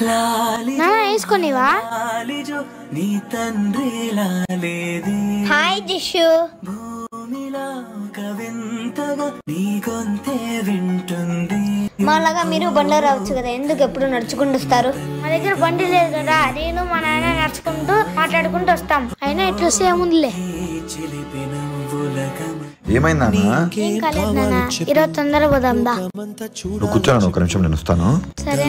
వేసుకునివా? Hi Jisshu. మాలాగా మీరు బండ్లో రావచ్చు కదా, ఎందుకు ఎప్పుడు నడుచుకుంటూ వస్తారు? మా దగ్గర బండి లేదు కదా, నేను మా నాన్న నడుచుకుంటూ మాట్లాడుకుంటూ వస్తాం. అయినా ఇట్లా వస్తే ఏముందిలే. ఏమైందా? ఏం కాలేదు నాన్న, ఈరోజు తొందరగా పోదాం దా. నువ్వు కూర్చోను, ఒక నిమిషం నేను వస్తాను. సరే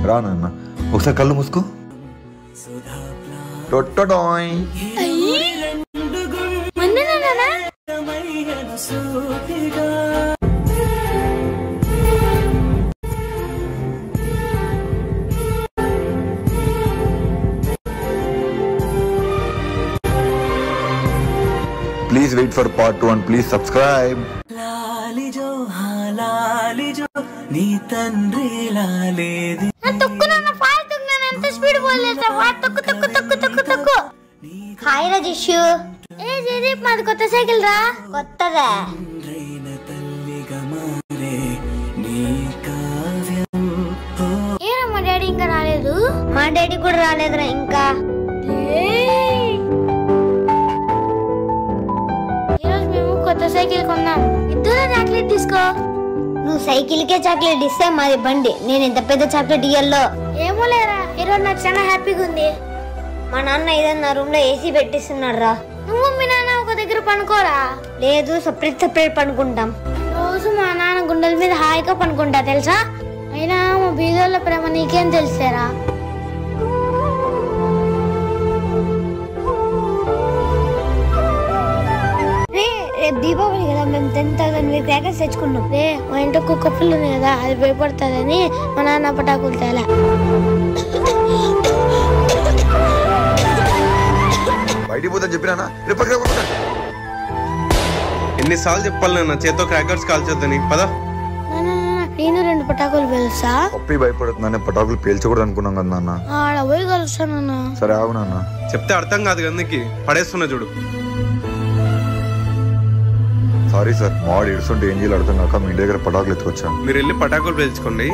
రా నాన్న, ఒకసారి కళ్ళు మూసుకో. Please wait for part 2 and please subscribe. Hi Rajesh. ఏ జయదీప్, మాది కొత్త సైకిల్ రా. కొత్తదా? ఏరా మా డాడీ ఇంకా రాలేదు? మా డాడీ కూడా రాలేదురా ఇంకా. ఈరోజు మేము కొత్త సైకిల్ కొన్నాం. ఇద్దరు చాక్లెట్ తీసుకో. నువ్వు సైకిల్ కే చాక్లెట్ ఇస్తే మాది బండి, నేను ఇంత పెద్ద చాక్లెట్ ఇయ్యాలో. ఏమో లేరా, ఈరోజు నాకు చాలా హ్యాపీగా ఉంది. మా నాన్న ఏదన్నా రూమ్ లో ఏసీ పెట్టిస్తున్నాడు రా. నువ్వు మీ నాన్న ఒక దగ్గర పనుకోరా? లేదు, సపరేట్ పనుకుంటాం. రోజు మా నాన్న గుండెల మీద హాయిగా పనుకుంటా తెలుసా. అయినా మా బీదోళ్ళ ప్రేమ నీకేం తెలుసారా? రేపు దీపావళి కదా, మేము 10,000 క్రాకర్స్ తెచ్చుకున్నాం. రే మా ఇంట్లో కుక్క పిల్ల ఉంది కదా, అది భయపడుతుందని మా నాన్న పటాకులు తేలా. బయటికి పోతా చెప్పినా, ఎన్నిసార్లు చెప్పాలి నాన్న, చేతో క్రాకర్స్ కాల్చొద్దని. పద. నేను 2 పటాకులు పేలుస్తా. పప్పి భయపడుతుందనే పటాకులు పేల్చకూడదు అనుకున్నాం కదా నాన్న. ఆడ పోయి కలుస్తానన్నా. సరే ఆగు నాన్న. చెప్తే అర్థం కాదు కదా నీకు, పడేస్తున్నా చూడు. సారీ సార్, మావాడు ఇడుస్తుంటే ఏం చేయాలి అర్థం కాక మీ ఇంటి దగ్గర పటాకులు ఎత్తుకొచ్చాను. మీరు వెళ్ళి పటాకులు పేల్చుకోండి.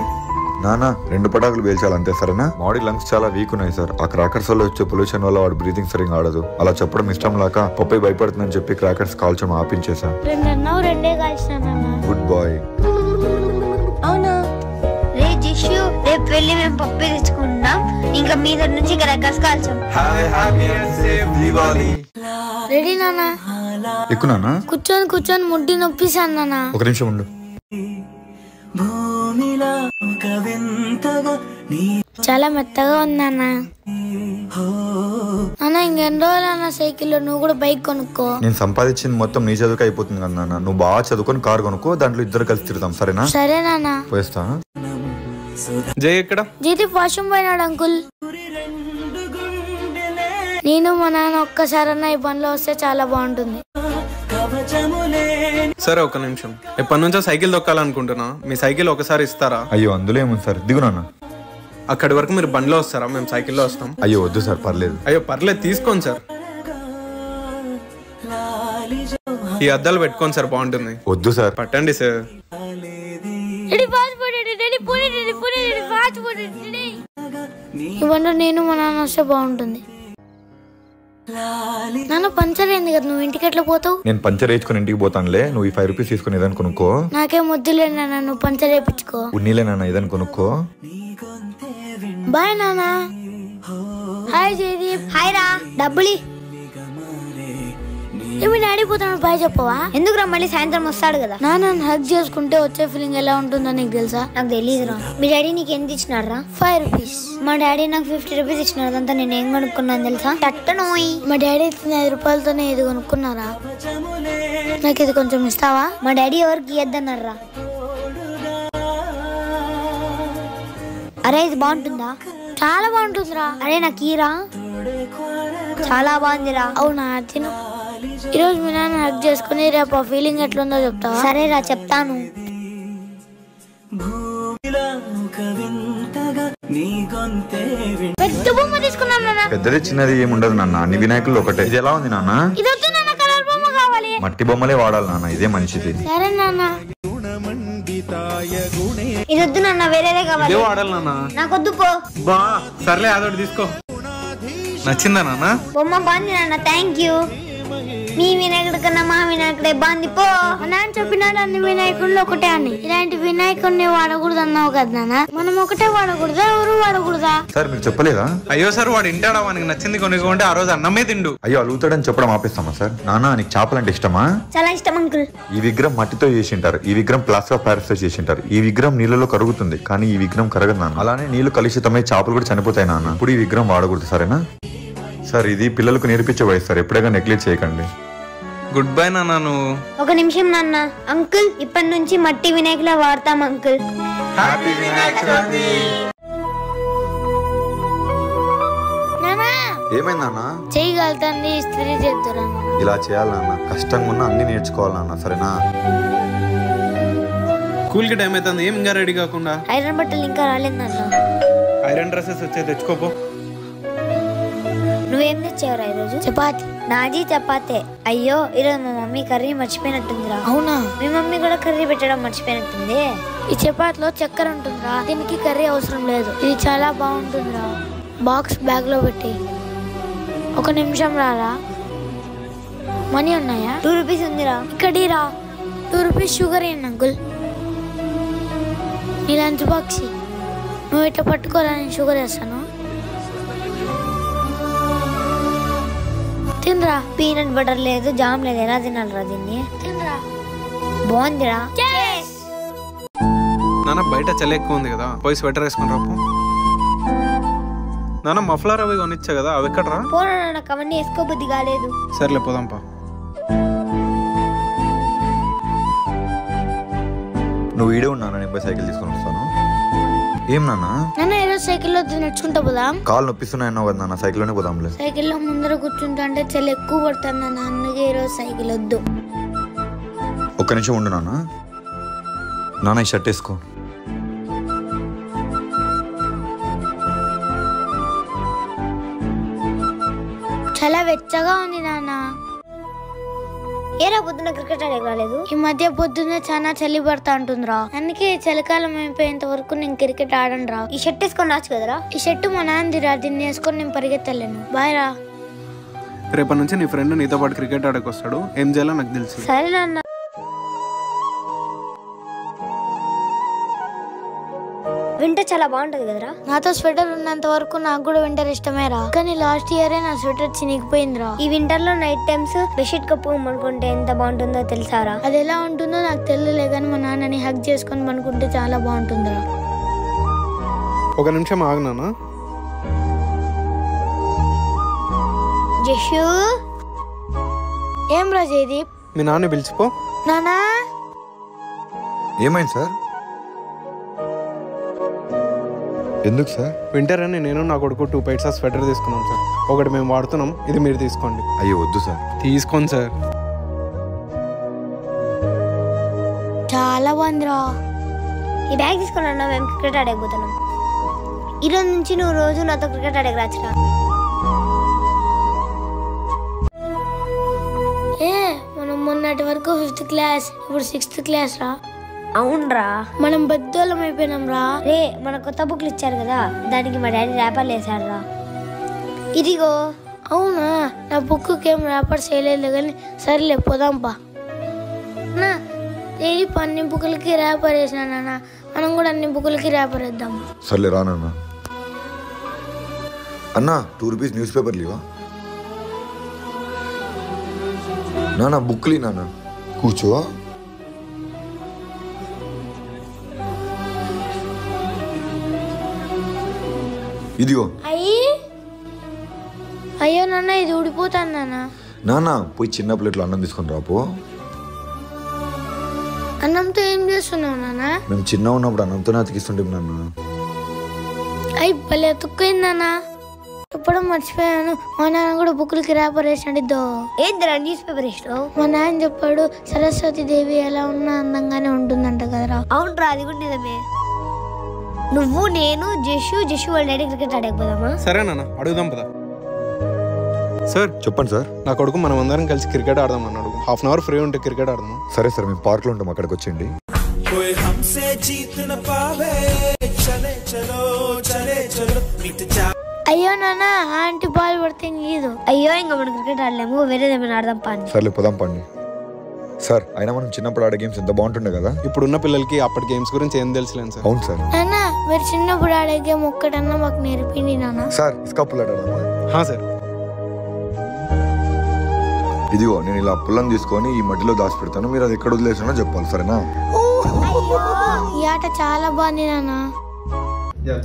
నాన్న 2 పటాకులు పేల్చాలి అంతే, సరేనా? మాడి లంగ్స్ చాలా వీక్ ఉన్నాయి సార్. ఆ క్రాకర్స్ వల్ల వచ్చే పొల్యూషన్ వల్ల వాడు బ్రీతింగ్ సరిగా ఆడదు. అలా చెప్పడం ఇష్టం లేక పప్పై భయపడుతుందని చెప్పి క్రాకర్స్ కాల్చడం ఆపించేసా. Good bye. అవునా? రే జిషు, రేపు వెళ్ళి మేము పప్పే తెచ్చుకుంటాం. ఇంకా మీద నుంచి క్రాకర్స్ కాల్చాం. రెడీ నాన్న? ఎక్కు నాన్న. కూర్చొని ముడ్డి నొప్పిసాను నాన్న. ఒక నిమిషం ఉండు. చాలా మెత్తగా ఉందన్న. అన్న ఇంకెన్ని రోజులు అన్న సైకిల్లో నువ్వు కూడా బైక్ కొనుక్కో. నేను సంపాదించింది మొత్తం నీ చదువుకి అయిపోతుంది కదా నాన్న. నువ్వు బాగా చదువుకొని కారు కొనుక్కో, దాంట్లో ఇద్దరు కలిసి తిరుగుతాం, సరేనా? సరే నాన్న. పోయిస్తా. జై ఎక్కడ? జీతి వాష్రూమ్ పోయినాడు అంకుల్. నేను మా నాన్న ఒక్కసారన్నా ఈ పనిలో వస్తే చాలా బాగుంటుంది. సరే ఒక నిమిషం, ఎప్పటి నుంచో సైకిల్ తొక్కాలనుకుంటున్నా. మీ సైకిల్ ఒకసారి ఇస్తారా? అయ్యో అందులో ఏముంది సార్, దిగు నాన్న. అక్కడి వరకు మీరు బండిలో వస్తారా? మేము సైకిల్లో వస్తాం. అయ్యో వద్దు సార్, పర్లేదు. అయ్యో పర్లేదు, తీసుకోండి సార్. ఈ అద్దాలు పెట్టుకోండి సార్, బాగుంటుంది. వద్దు సార్. పట్టండి సార్. ఇవన్నీ నేను మా నాన్న వస్తే బాగుంటుంది. నాన్న పంచర్ అయింది కదా, నువ్వు ఇంటికి ఎట్లా పోతావు? నేను పంచర్ వేసుకుని ఇంటికి పోతానులే. నువ్వు ఈ 5 రూపీస్ తీసుకుని ఏదని కొనుక్కో. నాకేం వద్దులే నాన్న, నువ్వు పంచర్ వేయించుకో. ఉన్నీలే నాన్న, ఏదని కొనుక్కో. బాయ్ నాన్న. హాయ్ జయదీప్. హాయ్ రా. డబ్బులి. మీ డాడీ పోతాను బాయ్ చెప్పవా? ఎందుకురా, మళ్ళీ సాయంత్రం వస్తాడు కదా. నాన్న హగ్ చేసుకుంటే వచ్చే ఫీలింగ్ ఎలా ఉంటుందో నీకు తెలుసా? నాకు తెలియదురా. మీ డాడీ నీకు ఎంత ఇచ్చినాడు రా? 5 రూపీస్. మా డాడీ నాకు 50 రూపీస్ ఇచ్చినాడు. అదంతా నేను ఏం కొనుక్కున్నాను తెలుసా? టట్టనోయ్. మా డాడీ ఇచ్చిన 5 రూపాయలతోనే ఇది కొనుక్కున్నారా? నాకు ఇది కొంచెం ఇస్తావా? మా డాడీ ఎవరికి ఇయ్యద్దన్నారు రా. అరే ఇది బాగుంటుందా? చాలా బాగుంటుందిరా. అరే నాకు ఈరా. చాలా బాగుందిరా. అవునా, తిను. ఈరోజు మీ నాన్న హక్ చేసుకుని రేపు ఆ ఫీలింగ్ ఎట్లుందో చెప్తావా? సరేరా చెప్తాను. పెద్ద బొమ్మ తీసుకున్నాను నాన్న. పెద్దది చిన్నది ఏముండదు నాన్న, అన్ని వినాయకులు ఒకటే. ఇది ఎలా ఉంది నాన్న? ఇది వద్దు నాన్న, కలర్ బొమ్మ కావాలి. మట్టి బొమ్మలే వాడాలి నాన్న, ఇదే మంచిది. సరే నాన్న. ఇది వద్దు నాన్న, వేరేదే కావాలి. ఇదే వాడాలి నాన్న. నాకొద్దు పో. బా సర్లే అదొకటి తీసుకో. నచ్చిందా నాన్న? బొమ్మ బాగుంది నాన్న, థ్యాంక్ యూ. మీ వినాయకుడి కన్నా మా వినాయకుడే బాగుంది పో. నాన్న చెప్పినాడు అన్ని వినాయకుళ్ళు ఒకటే అని. ఇలాంటి వినాయకుడిని వాడకూడదు అన్నావు కదా నాన్న, మనం ఒకటే వాడకూడదా, ఎవరు వాడకూడదా? సార్ మీరు చెప్పలేదా? అయ్యో సార్ వాడు ఇంటాడా, వానికి నచ్చింది కొనుక్కుంటే ఆ రోజు అన్నమే తిండు. అయ్యో అలుగుతాడని చెప్పడం ఆపేస్తామా సార్? నాన్న నీకు చేపలంటే ఇష్టమా? చాలా ఇష్టం అంకుల్. ఈ విగ్రహం మట్టితో చేసింటారు, ఈ విగ్రహం ప్లాస్టర్ ఆఫ్ ప్యారిస్ తో చేసింటారు. ఈ విగ్రహం నీళ్ళలో కరుగుతుంది, కానీ ఈ విగ్రహం కరగదు నాన్న. అలానే నీళ్లు కలుషితమై చేపలు కూడా చనిపోతాయి నాన్న. ఇప్పుడు ఈ విగ్రహం వాడకూడదు సరేనా? సార్ ఇది పిల్లలకు నేర్పించే వయసు సార్, ఎప్పుడైనా నెగ్లెక్ట్ చేయకండి. గుడ్ బై నాన్న. నువ్వు ఒక నిమిషం నాన్న. అంకుల్ ఇప్పటి నుంచి మట్టి వినాయకులా వాడతాం అంకుల్. హ్యాపీ వినాయక చవితి. ఏమైంది నాన్న? చేయగలుగుతాంది ఇస్త్రీ చేద్దురా. ఇలా చేయాలి నాన్న, కష్టంగా ఉన్న అన్ని నేర్చుకోవాలి నాన్న సరేనా? స్కూల్ కి టైం అవుతుంది, ఏం ఇంకా రెడీ కాకుండా? ఐరన్ బట్టలు ఇంకా రాలేదు నాన్న. ఐరన్ డ్రెస్సెస్ వచ్చే తెచ్చుకోపో. నువ్వేం తెచ్చావురా ఈరోజు? చపాతి. నాది చపాతే. అయ్యో ఈరోజు మా మమ్మీ కర్రీ మర్చిపోయినట్టుందిరా. అవునా? మీ మమ్మీ కూడా కర్రీ పెట్టడం మర్చిపోయినట్టుంది. ఈ చపాతిలో చక్కెర ఉంటుందిరా, దీనికి కర్రీ అవసరం లేదు. ఇది చాలా బాగుంటుందిరా. బాక్స్ బ్యాగ్ లో పెట్టి. ఒక నిమిషం రారా. మనీ ఉన్నాయా? 2 రూపీస్ ఉందిరా. ఇక్కడి రా. 2 రూపీస్ షుగర్ ఏంటి అంకుల్? నీ లంచ్ బాక్స్ నువ్వు ఇట్లా పట్టుకోరా, నేను షుగర్ వేస్తాను. తినరా. పీనట్ బటర్ లేదు, జామ్ లేదు, ఎలా తినాలరా దీన్ని? తినరా. బాగుందిరా. నాన్న బయట చలి ఎక్కువ ఉంది కదా, పోయి స్వెటర్ వేసుకుని రాపు. నాన్న మఫ్లర్ అవి కొనిచ్చా కదా, అవి ఎక్కడరా? పోరా, నాకు అవన్నీ వేసుకోబుద్ధి కాలేదు. సర్లే పోదాంపా. నువ్వు ఈడే ఉన్నా, నేను పోయి సైకిల్ తీసుకొని వస్తాను. ఏం నాన్న? నాన్న ఈరోజు సైకిల్లో నడుచుకుంటా పోదాం. కాళ్ళు నొప్పిస్తున్నాయన్నావు కదా నాన్న, సైకిల్లోనే పోదాంలే. సైకిల్లో ముందర కూర్చుంటా అంటే చలి ఎక్కువ పడుతుంది నాన్న, అందుకే ఈరోజు సైకిల్ వద్దు. ఒక్క నిమిషం ఉండు నాన్న. నాన్న ఈ షర్ట్ వేసుకో. చాలా వెచ్చగా ఉంది నాన్న. ఏరా పొద్దున్న క్రికెట్ ఆడే రాలేదు? ఈ మధ్య పొద్దున్న చాలా చలి పడతా ఉంటుందిరా, అందుకే చలికాలం అయిపోయేంత వరకు నేను క్రికెట్ ఆడను రా. ఈ షర్ట్ వేసుకొని రాచ్చు కదరా. ఈ షర్ట్ మా నాన్నదిరా, దీన్ని వేసుకొని నేను పరిగెత్తలేను. బాయ్ రా. రేపటి నుంచి నీ ఫ్రెండ్ నీతో పాటు క్రికెట్ ఆడకు వస్తాడు, ఏం చేయాలో నాకు తెలుసు. సరే నాన్న. వింటర్ చాలా బాగుంటది కదరా. నాతో స్వెటర్ ఉన్నంత వరకు నాకు కూడా వింటర్ ఇష్టమేరా, కానీ లాస్ట్ ఇయరే నా స్వెటర్ చినిగిపోయిందిరా. ఈ వింటర్ లో నైట్ టైమ్స్ బెడ్షీట్ కప్పు పనుకుంటే ఎంత బాగుంటుందో తెలుసారా? అది ఎలా ఉంటుందో నాకు తెలియలే, కానీ మా నాన్నని హగ్ చేసుకొని పనుకుంటే చాలా బాగుంటుందిరా. ఒక నిమిషం ఆగునానా. జషు. ఏం రా జయదీప్? మీ నాన్న పిలిచిపో. నానా. ఏమైంది సార్? ఎందుకు సార్? వింటర్ అని నేను నా కొడుకు 2 పైట్స్ స్వెటర్ తీసుకున్నాం సార్. ఒకటి మేము వాడుతున్నాం, ఇది మీరు తీసుకోండి. అయ్యో వద్దు సార్. తీసుకోండి సార్. చాలా బాగుందిరా. ఈ బ్యాగ్ తీసుకున్నా, మేము క్రికెట్ ఆడకపోతున్నాం. ఈరోజు నుంచి నువ్వు రోజు నాతో క్రికెట్ ఆడకు రాచురా. మనం మొన్నటి వరకు 5th క్లాస్, ఇప్పుడు 6th క్లాస్ రా. అవునరా, మనం బద్దోళం అయిపోయినాం రా. రే మన కొత్త బుక్లు ఇచ్చారు కదా, దానికి మా డాడీ ర్యాపర్లు వేసాడు రా. ఇదిగో. అవునా? నా బుక్కి ఏం ర్యాపర్స్ వేయలేదు కానీ సరేలే పోదాంపా. డైలీ అన్ని బుక్లకి ర్యాపర్ వేసినా నాన్న, మనం కూడా అన్ని బుక్లకి ర్యాపర్ వేద్దాం. సర్లే రానన్నా. అన్నా 2 రూపీస్ న్యూస్ పేపర్ లేవా? నాన్న బుక్లీ నాన్న. కూర్చో. ఇదిగో. అయ్యో నాన్న, ఇది ఊడిపోతాను నాన్న. నాన్న పోయి చిన్న ప్లేట్లో అన్నం తీసుకొని రాపో. అన్నంతో ఏం చేస్తున్నావు నాన్న? మేము చిన్న ఉన్నప్పుడు అన్నంతోనే అతికిస్తుంటాం నాన్న. అయ్యి భలే తుక్కింది నాన్న. చెప్పడం మర్చిపోయాను, మా నాన్న కూడా బుక్లకి ర్యాపర్ వేసినట్టు. ఏందిరా న్యూస్ పేపర్ వేసినావు? మా నాన్న చెప్పాడు సరస్వతి దేవి ఎలా ఉన్నా అందంగానే ఉంటుందంట కదరా. అవునరా, అది కూడా నిజమే. నువ్వు, నేను, జషు వాళ్ళ డాడీ క్రికెట్ ఆడకపోదామా? సరే నాన్న, అడుగుదాం పదా. సార్ చెప్పండి సార్. నా కొడుకు మనం అందరం కలిసి క్రికెట్ ఆడదాం అన్నాడు. 1/2 అవర్ ఫ్రీ ఉంటే క్రికెట్ ఆడదాం. సరే సార్, మేము పార్క్లో ఉంటాం, అక్కడికి వచ్చేయండి. कोई हमसे जीत न पावे चले चलो चले चलो मिट जा అయ్యో నాన్న ఆంటీ బాల్ పడితే లేదు. అయ్యో ఇంకా మనం క్రికెట్ ఆడలేము, వేరేదేమైనా ఆడదాం పాని. సర్లే పోదాం పండి. సార్ అయినా మనం చిన్నప్పుడు ఆడే గేమ్స్ ఎంత బాగుంటుండే కదా. ఇప్పుడున్న పిల్లలకి అప్పటి గేమ్స్ గురించి ఏం తెలుసులేను సార్. అవును సార్. నాన్న మీరు చిన్నప్పుడు ఆడే గేమ్ ఒక్కటన్నా మాకు నేర్పింది నాన్న. సార్ ఇసుక పుల్లడమా? సార్. ఇదిగో నేను ఇలా పుల్లని తీసుకొని ఈ మట్టిలో దాచి పెడతాను, మీరు అది ఎక్కడ వదిలేసినా చెప్పాలి, సరేనా? ఈ ఆట చాలా బాగుంది నాన్న.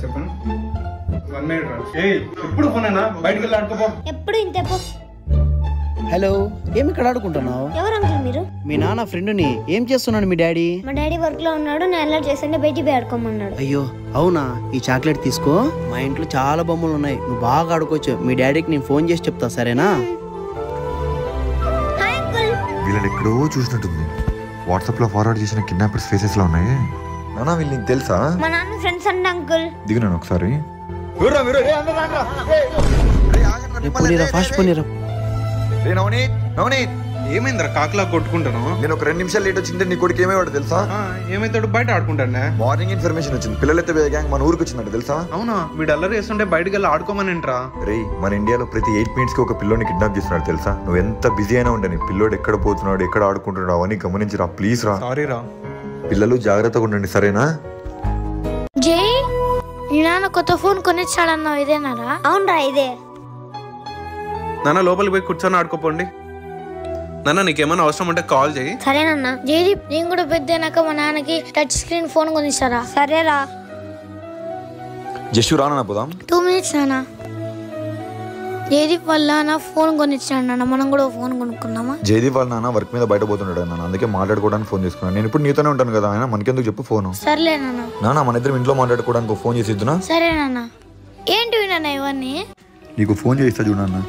చెప్పండి. ఎప్పుడు ఎప్పుడు ఇంతే పో. హలో, ఏమి ఇక్కడ ఆడుకుంటున్నావు? ఎవరు అంకుల్ మీరు? మీ నాన్న ఫ్రెండ్ని. ఏం చేస్తున్నాడు మీ డాడీ? మా డాడీ వర్క్ లో ఉన్నాడు, నేను అలర్ట్ చేస్తుంటే బయటికి పోయి ఆడుకోమన్నాడు. అయ్యో అవునా? ఈ చాక్లెట్ తీసుకో. మా ఇంట్లో చాలా బొమ్మలు ఉన్నాయి, నువ్వు బాగా ఆడుకోవచ్చు. మీ డాడీకి నేను ఫోన్ చేసి చెప్తా, సరేనా? వీళ్ళని ఎక్కడో చూసినట్టుంది. వాట్సాప్ లో ఫార్వర్డ్ చేసిన కిడ్నాపర్స్ ఫేసెస్ లో ఉన్నాయి. నానా వీళ్ళు నీకు తెలుసా? మా నాన్న ఫ్రెండ్స్ అండి అంకుల్. దిగునాను ఒకసారి. ఫాస్ట్ పోనీరా. ఏమైందిరా కాకులా కొట్టుకుంటాను? నేను ఒక 2 నిమిషాలు లేట్ వచ్చింటే నీ కొడుకు ఏమేవాడు తెలుసా? ఏమైతాడు? బయట ఆడుకుంటానే. మార్నింగ్ ఇన్ఫర్మేషన్ వచ్చింది, పిల్లలైతే గ్యాంగ్ మన ఊరికి వచ్చిందంట తెలుసా? అవునా? వీడు అల్లరి చేస్తుంటే బయటకు వెళ్ళి ఆడుకోమనింట్రా. రే మన ఇండియాలో ప్రతి 8 minutes కి ఒక పిల్లోని కిడ్నాప్ చేస్తున్నాడు తెలుసా? నువ్వు ఎంత బిజీ అయినా ఉండని పిల్లోడు ఎక్కడ పోతున్నాడు, ఎక్కడ ఆడుకుంటున్నాడు అవన్నీ గమనించిరా ప్లీజ్ రా. సారీ రా. పిల్లలు జాగ్రత్తగా ఉండండి, సరేనా? జై, నీ నాన్న కొత్త ఫోన్ కొనిచ్చాడన్నావు, ఇదేనారా? అవునరా ఇదే. నాన్న లోపలికి పోయి కూర్చొని ఆడుకోపోండి. నాన్న నీకేమైనా అవసరం ఉంటే కాల్ చేయి. సరేనన్నా. జయదీప్ నేను కూడా పెద్దనాక మా నాన్నకి టచ్ స్క్రీన్ ఫోన్ కొనిస్తారా? సరేరా. జస్ట్ రానా పోదాం. 2 minutes నాన్న. జయదీప్ వల్ల నా ఫోన్ కొనిచ్చాడు నాన్న, మనం కూడా ఫోన్ కొనుక్కున్నామా? జయదీప్ వాళ్ళ నాన్న వర్క్ మీద బయట పోతున్నాడు నాన్న, అందుకే మాట్లాడుకోవడానికి ఫోన్ తీసుకున్నాను. నేను ఇప్పుడు నీతోనే ఉంటాను కదా, ఆయన మనకెందుకు చెప్పు ఫోన్. సర్లే నాన్న. నాన్న మన ఇద్దరం ఇంట్లో మాట్లాడుకోవడానికి ఫోన్ చేసి ఇద్దునా? సరే నాన్న. ఏంటి నాన్న ఇవన్నీ? నీకు ఫోన్ చేస్తా చూడన్నా.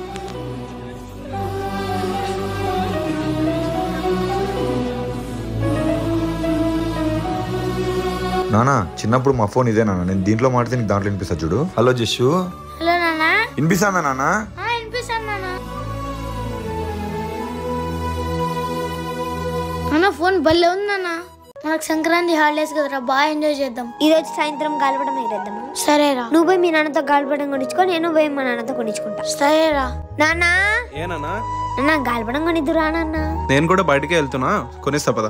నానా చిన్నప్పుడు మా ఫోన్ ఇదే నాన్న, నేను దీంట్లో మాట్లాడితే నీకు దాంట్లో వినిపిస్తా చూడు. హలో జస్సు. హలో నాన్న. వినిపిస్తానా నాన్న? వినిపిస్తాను నాన్న. నాన్న ఫోన్ భలే ఉంది నాన్న. మనకు సంక్రాంతి హాలిడేస్ కదరా, బాగా ఎంజాయ్ చేద్దాం. ఈ రోజు సాయంత్రం గాలిపటం ఎగరేద్దాం. సరేరా. నువ్వు పోయి మీ నాన్నతో గాలిపటం కొనిచ్చుకో, నేను పోయి మా నాన్నతో కొనిచ్చుకుంటా. సరేరా. నాన్న నాన్న గాలిపటం కొనిద్దురా నాన్న. నేను కూడా బయటకే వెళ్తున్నా, కొనిస్తా పద.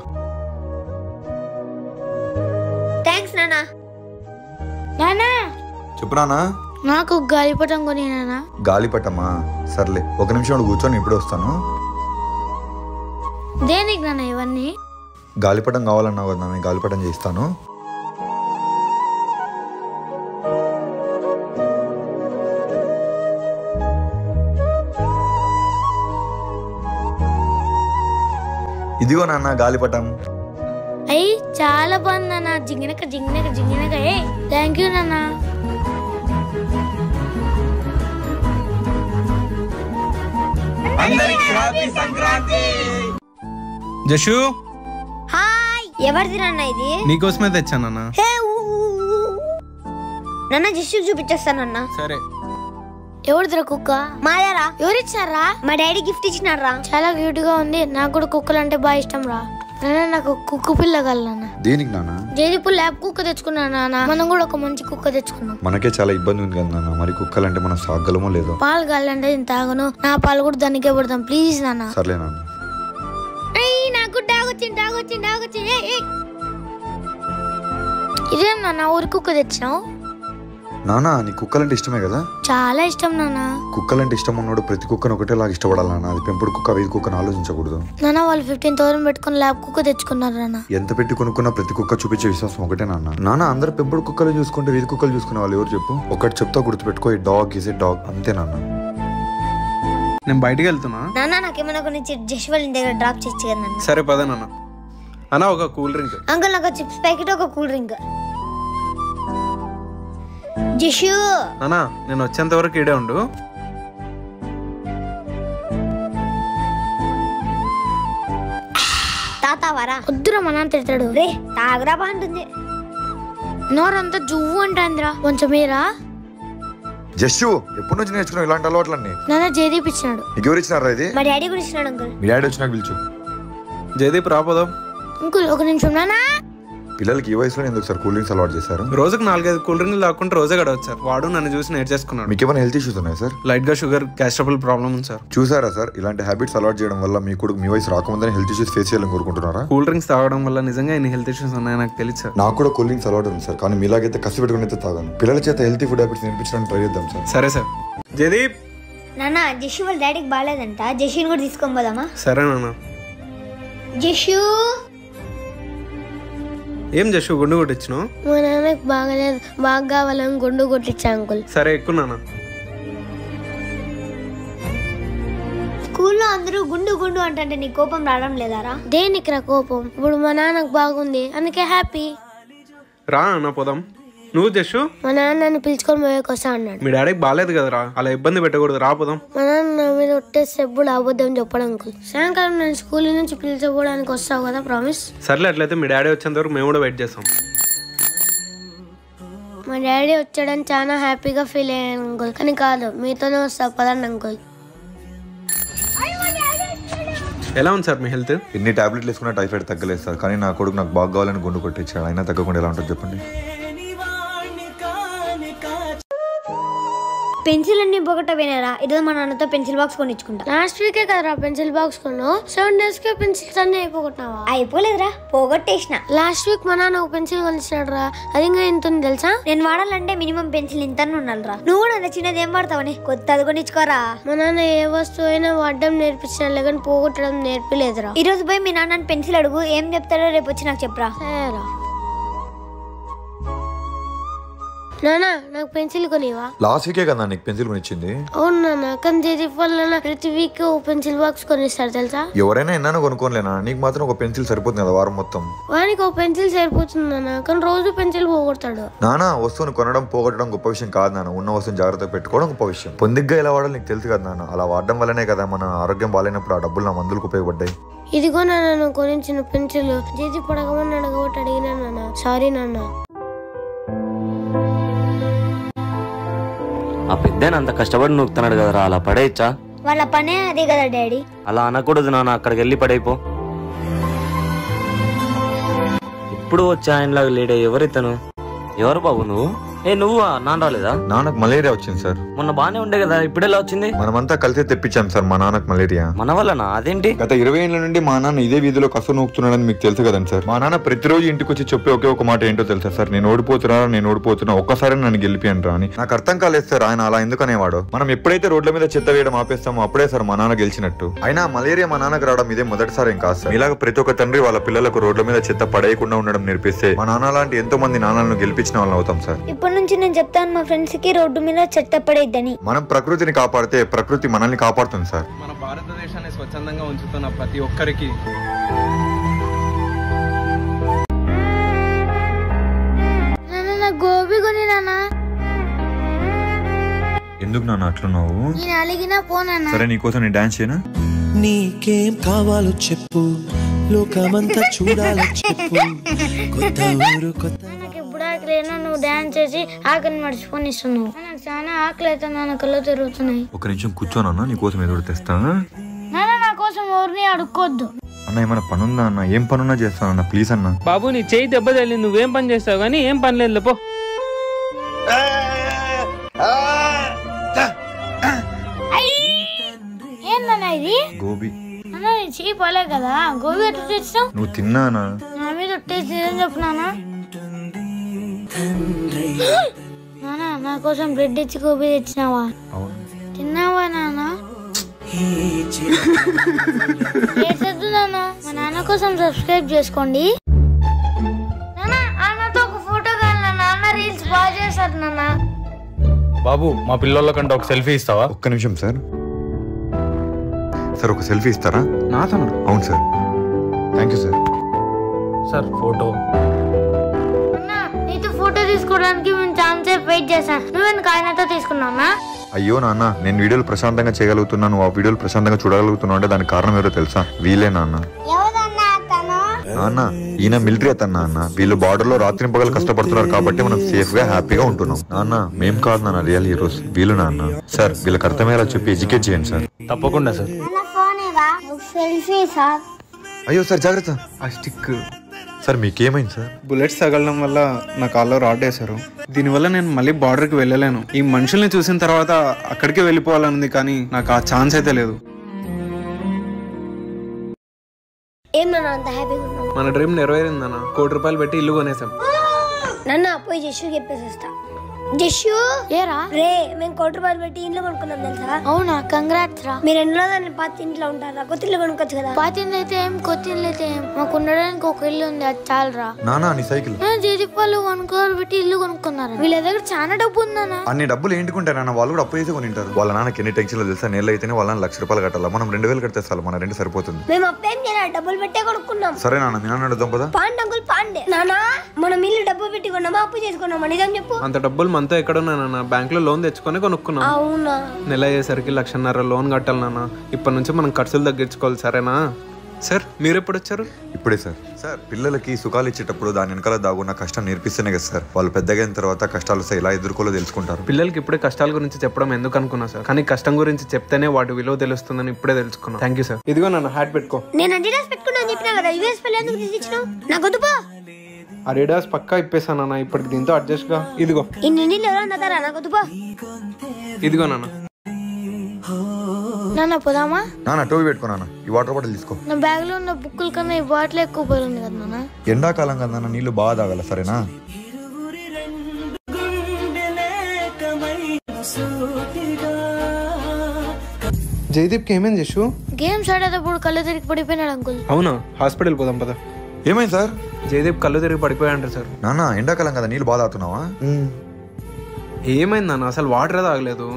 థ్యాంక్స్ నాన్న. నాన్న చెప్పు నాన్న. నాకు గాలిపటం కొని నాన్న. గాలిపటమా? సర్లే ఒక నిమిషం కూర్చొని ఇప్పుడు వస్తాను. దేనికి నాన్న ఇవన్నీ? గాలిపటం కావాలన్నావు కదా నాన్న, గాలిపటం చేస్తాను. ఇదిగో నాన్న గాలిపటం. అయ్యి చాలా బాగుంది నాన్న. జింగినక జింగినక జింగినక. థ్యాంక్ యూ నాన్న. జషు, హాయ్. ఎవరిది నాన్న ఇది? నీకోసమే తెచ్చాను నాన్న. నాన్న జస్ట్ చూపించేస్తానన్నా. సరే. ఎవరిదిరా కుక్క? మాయారా. ఎవరిచ్చారా? మా డాడీ గిఫ్ట్ ఇచ్చినారా. చాలా క్యూట్ గా ఉంది. నాకు కూడా కుక్కలు అంటే బాగా ఇష్టం రా. నాన్న నాకు కుక్క పిల్ల కలనా. దేనికి నాన్న? జైదీప్ ల్యాబ్ కుక్క తెచ్చుకున్నా నాన్న, మనం కూడా ఒక మంచి కుక్క తెచ్చుకున్నాం. మనకే చాలా ఇబ్బంది ఉంది కదా నాన్న, మరి కుక్కలంటే మనం సాగలమో లేదో. పాలు కావాలంటే నేను తాగను, నా పాలు కూడా దానికే పడతాం ప్లీజ్ నాన్న. సర్లే నాన్న. నాకు డాగ్ వచ్చింది, డాగ్ వచ్చింది, డాగ్ వచ్చింది. ఇదేం నాన్న ఊరి కుక్క తెచ్చినావు? నాన్న నీ కుక్కలంటే ఇష్టమే కదా? చాలా ఇష్టం నాన్న. కుక్కలంటే ఇష్టం ఉన్నాడు ప్రతి కుక్కను ఒకటేలాగా ఇష్టపడాలి నాన్న. అది పెంపుడు కుక్క వీధి కుక్కను ఆలోచించకూడదు నాన్న. వాళ్ళు 15,000 పెట్టుకుని ల్యాబ్ కుక్క తెచ్చుకున్నారు నాన్న. ఎంత పెట్టి కొనుక్కున్నా ప్రతి కుక్క చూపించే విశ్వాసం ఒకటే నాన్న. నాన్న అందరు పెంపుడు కుక్కలు చూసుకుంటే వీధి కుక్కలు చూసుకునే వాళ్ళు ఎవరు చెప్పు? ఒకటి చెప్తా గుర్తుపెట్టుకో, ఈ డాగ్ ఈజ్ ఏ డాగ్, అంతే నాన్న. నేను బయటికి వెళ్తున్నా. నాన్న నాకేమైనా కొన్ని జస్ట్ వాళ్ళ దగ్గర డ్రాప్ చేయొచ్చు కదా నాన్న. సరే పద నాన్న. అన్న ఒక కూల్ డ్రింక్. అంకుల్ నాకు చిప్స్ ప్యాకెట్, ఒక కూల్ డ్రింక్. జషు అన్నా నేను వచ్చేంత వరకు ఈడే ఉండు. తాతావారా? వద్దురా మా నాన్న తిడతాడు. రే తాగరా బాగుంటుంది. నోరంతా జువ్వు అంటాందిరా, కొంచెం మీరా. జస్సు ఎప్పటి నుంచి నేర్చుకున్నావు ఇలాంటి అలవాట్లన్నీ? నాన్న జయదీప్ ఇచ్చినాడు. నీకు ఎవరు ఇచ్చినారా ఇది? మా డాడీ కూడా ఇచ్చినాడు అంకుల్. మీ డాడీ వచ్చినాక పిలుచు. జయదీప్ రాపోదాం. అంకుల్ ఒక నిమిషం నాన్న. పిల్లలకి ఈ వయసులో ఎందుకు సార్ కూల్ డ్రింక్స్ అలవాటు చేశారు? రోజుకు 4-5 కూల్ డ్రింక్లు తాకుంటే రోజే గడవచ్చు సార్. వాడు నన్ను చూసి నేర్చేసుకున్నాడు. మీకు ఏమైనా హెల్త్ ఇష్యూస్ ఉన్నాయా సార్? లైట్ గా షుగర్, గ్యాస్ ట్రబుల్ ప్రాబ్లం ఉంది సార్. చూసారా సార్, ఇలాంటి హ్యాబిట్స్ అలవాటు చేయడం వల్ల మీ కొడుకు మీ వయసు రాకముందని హెల్త్ ఇష్యూస్ ఫేస్ చేయాలని కోరుకుంటున్నారా? కూల్ డ్రింక్స్ తాగడం వల్ల నిజంగా ఇన్ని హెల్త్ ఇష్యూస్ ఉన్నాయని నాకు తెలియదు సార్. నాకు కూడా కూల్ డ్రింక్స్ అలవాటు ఉంది సార్, కానీ మీలాగైతే కసి పెట్టుకుని అయితే తాగాను. పిల్లల చేత హెల్తీ ఫుడ్ హ్యాబిట్స్ నేర్పించడానికి ట్రై చేద్దాం సార్. సరే సార్. జయదీప్, నాన్న జషు వాళ్ళ డాడీకి బాగాలేదంట, జషుని కూడా తీసుకొని పోదామా? సరే నాన్న. జషు, ఏం జషు గుండు కొట్టించును? మా నాన్నకి బాగాలేదు, బాగా కావాలని గుండు కొట్టించా అంకుల్. సరే ఎక్కున్నానా. స్కూల్లో అందరూ గుండు గుండు అంటే నీ కోపం రావడం లేదారా? దేనికి రా కోపం? ఇప్పుడు మా నాన్నకు బాగుంది అందుకే హ్యాపీ. రా అన్న పోదాం. నువ్వు జషు? మా నాన్న నన్ను పిలుచుకొని పోయేకొస్తా అన్నాడు. మీ డాడీకి బాగాలేదు కదరా, అలా ఇబ్బంది పెట్టకూడదు, రా పోదాం. మా నాన్న నా మీద ఒట్టేసి ఎప్పుడు అబద్ధం చెప్పడం అంకుల్. సాయంకాలం నేను స్కూల్ నుంచి పిలిచిపోవడానికి వస్తావు కదా, ప్రామిస్? సర్లే, అట్లయితే మీ డాడీ వచ్చేంత వరకు మేము కూడా వెయిట్ చేస్తాం. మా డాడీ వచ్చాడని చాలా హ్యాపీగా ఫీల్ అయ్యాను అంకుల్, కానీ కాదు మీతోనే వస్తా పదండి అంకుల్. ఎలా ఉంది సార్ మీ హెల్త్? ఎన్ని టాబ్లెట్లు వేసుకున్నా టైఫాయిడ్ తగ్గలేదు సార్, కానీ నా కొడుకు నాకు బాగా కావాలని గుండు కొట్టించాడు, అయినా తగ్గకుండా ఎలా ఉంటుంది చెప్పండి? పెన్సిల్ అన్ని పోగొట్టపోయినారా? ఈరోజు మా నాన్నతో పెన్సిల్ బాక్స్ కొనిచ్చుకుంటా. లాస్ట్ వీకే కదరా పెన్సిల్ బాక్స్ కొన్నావు, 7 days కే పెన్సిల్స్ అన్ని అయిపోగొట్టినావా? అయిపోలేదురా, పోగొట్టేసిన. లాస్ట్ వీక్ మా నాన్న ఒక పెన్సిల్ కొనిచ్చినాడు రా, అది ఇంకా ఎంత ఉంది తెలుసా? నేను వాడాలంటే మినిమం పెన్సిల్ ఇంత ఉండాలిరా. నువ్వు కూడా అంత చిన్నది ఏం వాడతావని కొత్త అది కొనిచ్చుకోరా. మా నాన్న ఏ వస్తువు అయినా వాడడం నేర్పించినా కానీ పోగొట్టడం నేర్పలేదురా. ఈ రోజు పోయి మీ నాన్నని పెన్సిల్ అడుగు, ఏం చెప్తాడో రేపు వచ్చి నాకు చెప్పరా. సరేరా. నానా నాకు పెన్సిల్ కొనివా? లాస్ట్ వీకే కదా నీకు పెన్సిల్ కొనిచ్చింది. అవును నాన్న, కానీ జయదీప్ వల్ల ప్రతి వీక్ పెన్సిల్ బాక్స్ కొనిస్తారు తెలుసా? ఎవరైనా ఎన్నో కొనుక్కోలేనా, నీకు మాత్రం ఒక పెన్సిల్ సరిపోతుంది కదా వారం మొత్తం. వానికి ఒక పెన్సిల్ సరిపోతుంది నాన్న, కానీ రోజు పెన్సిల్ పోగొడతాడు. నానా వస్తువుని కొనడం పోగొట్టడం గొప్ప విషయం కాదు నాన్న, ఉన్న వస్తువుని జాగ్రత్తగా పెట్టుకోవడం గొప్ప విషయం. పొందిగ్గా ఎలా వాడాలి నీకు తెలుసు కదా నాన్న, అలా వాడడం వల్లనే కదా మన ఆరోగ్యం బాగాలేనప్పుడు ఆ డబ్బులు నా మందులకు ఉపయోగపడ్డాయి. ఇదిగో నాన్న నువ్వు కొనిచ్చిన పెన్సిల్. జయదీప్ పడగమని అడగబట్టి అడిగినా నాన్న, సారీ నాన్న. ఆ పెద్ద అంత కష్టపడి నూకుతున్నాడు కదరా, అలా పడేయచ్చా? వాళ్ళ పనే అదే కదా డాడీ. అలా అనకూడదు నాన్న, అక్కడికి వెళ్ళి పడైపో. ఇప్పుడు వచ్చి ఆయనలాగా లేడే, ఎవరితను? ఎవరు బాబు నువ్వు? నువ్వా? నాన్న రాలేదా? నాన్నకు మలేరియా వచ్చింది సార్. మొన్న బానే ఉండే కదా, ఇప్పుడు ఎలా వచ్చింది? మనమంతా కలిసి తెప్పించాం సార్ మా నాన్నకు మలేరియా. మన వల్లనా? అదేంటి? గత 20 ఏళ్ల నుండి మా నాన్న ఇదే వీధిలో కసు నూకుతున్నాడని మీకు తెలుసు కదండి సార్. మా నాన్న ప్రతిరోజు ఇంటికి వచ్చి చెప్పే ఒకే ఒక మాట ఏంటో తెలుసా సార్? నేను ఓడిపోతున్నా ఒక్కసారి నన్ను గెలిపియండి అని. నాకు అర్థం కాలేదు సార్ ఆయన అలా ఎందుకనేవాడు. మనం ఎప్పుడైతే రోడ్ల మీద చెత్త వేయడం ఆపేస్తామో అప్పుడే సార్ మా నాన్న గెలిచినట్టు. అయినా మలేరియా మా నాన్నకు రావడం ఇదే మొదటిసారి ఏం కాదు సార్. ఇలాగ ప్రతి ఒక్క తండ్రి వాళ్ళ పిల్లలకు రోడ్ల మీద చెత్త పడేయకుండా ఉండడం నేర్పిస్తే మా నాన్న లాంటి ఎంతో మంది నాన్నలను గెలిపించిన వాళ్ళని అవుతాం సార్. ఇప్పటి నుంచి నేను చెప్తాను మా ఫ్రెండ్స్ కి రోడ్డు మీద చెత్త పడేద్దని. మనం ప్రకృతిని కాపాడితే ప్రకృతి మనల్ని కాపాడుతుంది సార్. మన భారతదేశాన్ని స్వచ్ఛందంగా ఉంచుతున్న ప్రతి ఒక్కరికి గోబీ కొని నాన్న. ఎందుకు నాన్న అట్లున్నావు? నేను అలిగినా పోనా. సరే నీకోసం నేను డాన్స్ చేయనా? నీకేం కావాలో చెప్పు, లోకమంతా చూడాలో చెప్పు, కొత్త ఊరు కొత్త. ఇప్పుడు ఆకలేనా, నువ్వు డాన్స్ చేసి ఆకలిని మర్చిపోని ఇస్తున్నావు. నాకు చాలా ఆకలి అయితే నాన్న కళ్ళు తిరుగుతున్నాయి. ఒక నిమిషం కూర్చోనన్నా నీకోసం ఏదో తెస్తా. నాన్న నా కోసం ఎవరిని అడుక్కోద్దు. అన్న ఏమైనా పనుందా అన్న? ఏం పనున్నా చేస్తానన్న ప్లీజ్ అన్న. బాబు నీ చేయి దెబ్బ తగిలింది, నువ్వేం పని చేస్తావు కానీ ఏం పని లేదు పో. ఏందన్నా ఇది? గోబీ. అన్న నీ చేయి పోలే కదా, గోబీ ఎట్లా తెచ్చినావు? నువ్వు తిన్నానా? నా మీద ఒట్టేసి ఏం చెప్పున్నానా? నాన్న నా కోసం బ్రెడ్ ఇచ్చి గోబీ తెచ్చినావా? తిన్నావా నాన్న? ఏడ్చొద్దు నాన్న, మా నాన్న కోసం సబ్స్క్రైబ్ చేసుకోండి. నాన్న అన్నతో ఒక ఫోటో కావాలి నాన్న, అన్న రీల్స్ బాగా చేస్తారు నాన్న. బాబు మా పిల్లల కంటే ఒక సెల్ఫీ ఇస్తావా? ఒక్క నిమిషం సార్. సార్ ఒక సెల్ఫీ ఇస్తారా? నాతో? అవును sir. Thank you sir. Sir photo. అన్న నీతో ఫోటో తీసుకోవడానికి మేము చాలా సేపు వెయిట్ చేశాం, నువ్వెందుకు ఆయనతో తీసుకున్నావునా? అయ్యో నాన్న, నేను వీడియోలు ప్రశాంతంగా చేయగలుగుతున్నాను, ఆ వీడియోలు ప్రశాంతంగా చూడగలుగుతున్నావు అంటే దానికి కారణం ఎవరో తెలుసా? వీలే నాన్న. నాన్న ఈయన మిలిటరీ అతను నాన్న. వీళ్ళు బార్డర్ లో రాత్రి పగలు కష్టపడుతున్నారు కాబట్టి మనం సేఫ్ గా హ్యాపీగా ఉంటున్నాం. నాన్న మేం కాదు నాన్న రియల్ హీరోస్, వీళ్ళు నాన్న. సార్ వీళ్ళకి అర్థమయ్యేలా చెప్పి ఎడ్యుకేట్ చేయండి సార్. తప్పకుండా సార్. అయ్యో సార్ జాగ్రత్త. ఆ స్టిక్ సార్ మీకేమైంది సార్? బుల్లెట్స్ తగలడం వల్ల నా కాల్లో రాడ్ వేశారు. దీనివల్ల నేను మళ్ళీ బార్డర్కి వెళ్ళలేను. ఈ మనుషుల్ని చూసిన తర్వాత అక్కడికే వెళ్ళిపోవాలనుంది, కానీ నాకు ఆ ఛాన్స్ అయితే లేదు. ఏం నాన్న అంత హ్యాపీగా ఉన్నావు? మన డ్రీమ్ నెరవేరిందన్న. ₹1,00,00,000 పెట్టి ఇల్లు కొనేసాం. నాన్న పోయి జస్సు చెప్పేసి వస్తా. జస్సు ఏరా రే, మేము ₹1,00,00,000 పెట్టి ఇంట్లో కొనుక్కున్నాం తెలుసా? అవునా, కంగ్రాట్స్ రా. మీరు ఎన్ని రోజులు పాత ఇంట్లో ఉంటారా? కొత్త ఇల్లు కొనుక్కోవచ్చు కదా. పాత ఇల్లు అయితే ఏం, కొత్త ఇల్లు అయితే ఏం, మాకు ఉండడానికి ఒక ఇల్లు ఉంది, అది చాలరా. నానా నీ సైకిల్ జయదీప్ వాళ్ళు ₹1,00,00,000 పెట్టి ఇల్లు కొనుక్కున్నారు. వీళ్ళ దగ్గర చాలా డబ్బు ఉందన్నా. అన్ని డబ్బులు ఏంటుకుంటారన్న, వాళ్ళు కూడా అప్పు చేసి కొనింటారు. వాళ్ళ నాన్నకి ఎన్ని టెన్షన్లు తెలుసా? నెల అయితేనే వాళ్ళని ₹1,00,000 కట్టాలి. మనం 2,000 కడితే చాలు, మన రెంట్ సరిపోతుంది. మేము అప్పేం చేయాలి, డబ్బులు పెట్టే కొనుక్కున్నాం. సరే నాన్న, మీ నాన్న అడుగుదాం పదా. పాండ్ అంకుల్ పాండే. నానా మనం ఇల్లు డబ్బు పెట్టి కొన్నామా, అప్పు చేసుకున్నామా? నిజం చెప్పు. అంత డబ్బులు మనతో ఎక్కడున్నా? బ్యాంక్ లో లోన్ తెచ్చుకొని కొనుక్కున్నాం. అవునా? నెల అయ్యేసరికి ₹1,50,000 లోన్ కట్టాలి నాన్న. ఇప్పటి నుంచి మనం ఖర్చులు తగ్గించుకోవాలి, సరేనా? సార్ మీరు ఎప్పుడు వచ్చారు? ఇప్పుడే సార్. సార్ పిల్లలకి సుఖాలు ఇచ్చేటప్పుడు దాని వెనకాల దాగున్న కష్టం నేర్పిస్తేనే కదా సార్ వాళ్ళు పెద్దగా అయిన తర్వాత కష్టాలు వస్తే ఇలా ఎదుర్కోలో తెలుసుకుంటారు. పిల్లలకి ఇప్పుడే కష్టాల గురించి చెప్పడం ఎందుకు అనుకున్నా సార్, కానీ కష్టం గురించి చెప్తేనే వాటి విలువ తెలుస్తుందని ఇప్పుడే తెలుసుకున్నా. Thank you sir. ఇదిగో నాన్న హ్యాట్ పెట్టుకో. నేను అడిడాస్ పెట్టుకున్నాను చెప్పినా కదా, యూఎస్ పెళ్ళి ఎందుకు తీసుకొచ్చినావు? నాకు వద్దు పో. అడిడాస్ పక్కా ఇప్పేసానన్నా, ఇప్పటికి దీంతో అడ్జస్ట్ గా. ఇదిగో ఇన్ని నీళ్ళు ఎవరన్నా తారా? నాకు వద్దు పో. ఇదిగో నాన్న. నాన్న పోదామా? నాన్న టోపీ పెట్టుకో నాన్న. ఈ వాటర్ బాటిల్ తీసుకో. నా బ్యాగ్ లో ఉన్న బుక్కుల కన్నా ఈ బాటిల్ ఎక్కువ పోయింది కదా నాన్న. ఎండాకాలం కదా నాన్న, నీళ్లు బాగా తాగాల, సరేనా? జయదీప్ కి ఏమేం చేసు? గేమ్స్ ఆడేటప్పుడు కళ్ళు తిరిగి పడిపోయినాడు అంకుల్. అవునా, హాస్పిటల్ పోదాం పద. ఏమైంది సార్? జయదీప్ కళ్ళు తిరిగి పడిపోయాడు సార్. నాన్న ఎండాకాలం కదా, నీళ్ళు బాగా తాగుతున్నావా? ఏమైంది నాన్న, అసలు వాటర్ తాగలేదు.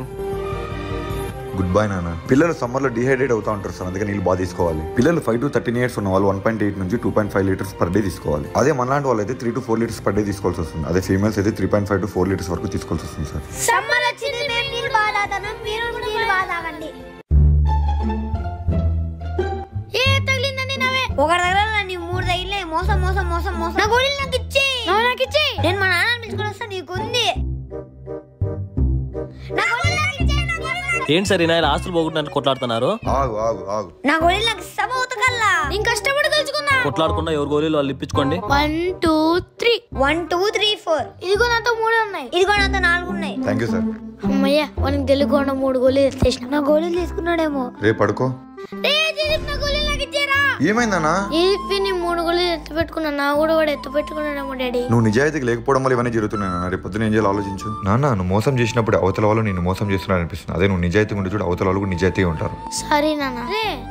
గుడ్ బై నాన్న. పిల్లలు సమ్మర్ లో డిహైడ్రేట్ అవుతా ఉంటారు సార్, అందుకే నీళ్ళు బాగా తీసుకోవాలి. పిల్లలు 5 to 13 years ఉన్న వాళ్ళు 1.8 నుంచి 2.5 liters per day తీసుకోవాలి. అదే మనలాంటి వాళ్ళు అయితే 3 to 4 liters per day తీసుకోవాల్సి వస్తుంది. అదే ఫీమేల్స్ అయితే 3.5 to 4 liters వరకు తీసుకోవాల్సి వస్తుంది సార్. సమ్మర్ వచ్చింది, మేము నీళ్ళు బాగా తాగుతాం, మీరు నీళ్ళు బాగా తాగండి. ఏ తగిలిందండి నవే? ఒకటి తగల నీ 3 తగిలే. మోసం మోసం మోసం మోసం. నా గోళీలు నాకు ఇచ్చి. నాకు ఇచ్చి. నేను మా నాన్నని పిలుచుకొని వస్తా, నీకుంది. ఏంటి సార్ ఇలా ఆస్తులు పోగొట్టినట్టు కొట్లాడుతున్నారు? ఆగు ఆగు ఆగు. నా గోళీలు నాకు ఇస్తావా ఉతకల్లా? నేను కష్టపడి తెలుసుకున్నా. కొట్లాడకుండా ఎవరు గోళీలు వాళ్ళు ఇప్పించుకోండి. 1 2 3 1 2 3 4. ఇదిగో నాతో 3 ఉన్నాయి. ఇదిగో నాతో 4 ఉన్నాయి. Thank you sir. అమ్మయ్య, వానికి తెలుగుకుండా 3 గోళీలు తెచ్చేసిన. నా గోళీలు తీసుకున్నాడేమో. రేపు పడుకో. ఏమైందన్నా? ఈపిని 3 గోళీలు ఎత్తు పెట్టుకున్నా. నా కూడా వాడు ఎత్తు పెట్టుకున్నాడేమో డాడీ. నువ్వు నిజాయితీకి లేకపోవడం వల్ల ఇవన్నీ జరుగుతున్నాయి నాన్న. రేపు పొద్దున ఏం చేయాలో ఆలోచించు. నాన్న నువ్వు మోసం చేసినప్పుడు అవతల వాళ్ళు నిన్ను మోసం చేస్తున్నారు అనిపిస్తుంది. అదే నువ్వు నిజాయితీగా ఉంటే చూడు, అవతల వాళ్ళు కూడా నిజాయితీగా ఉంటారు. సారీ నాన్న.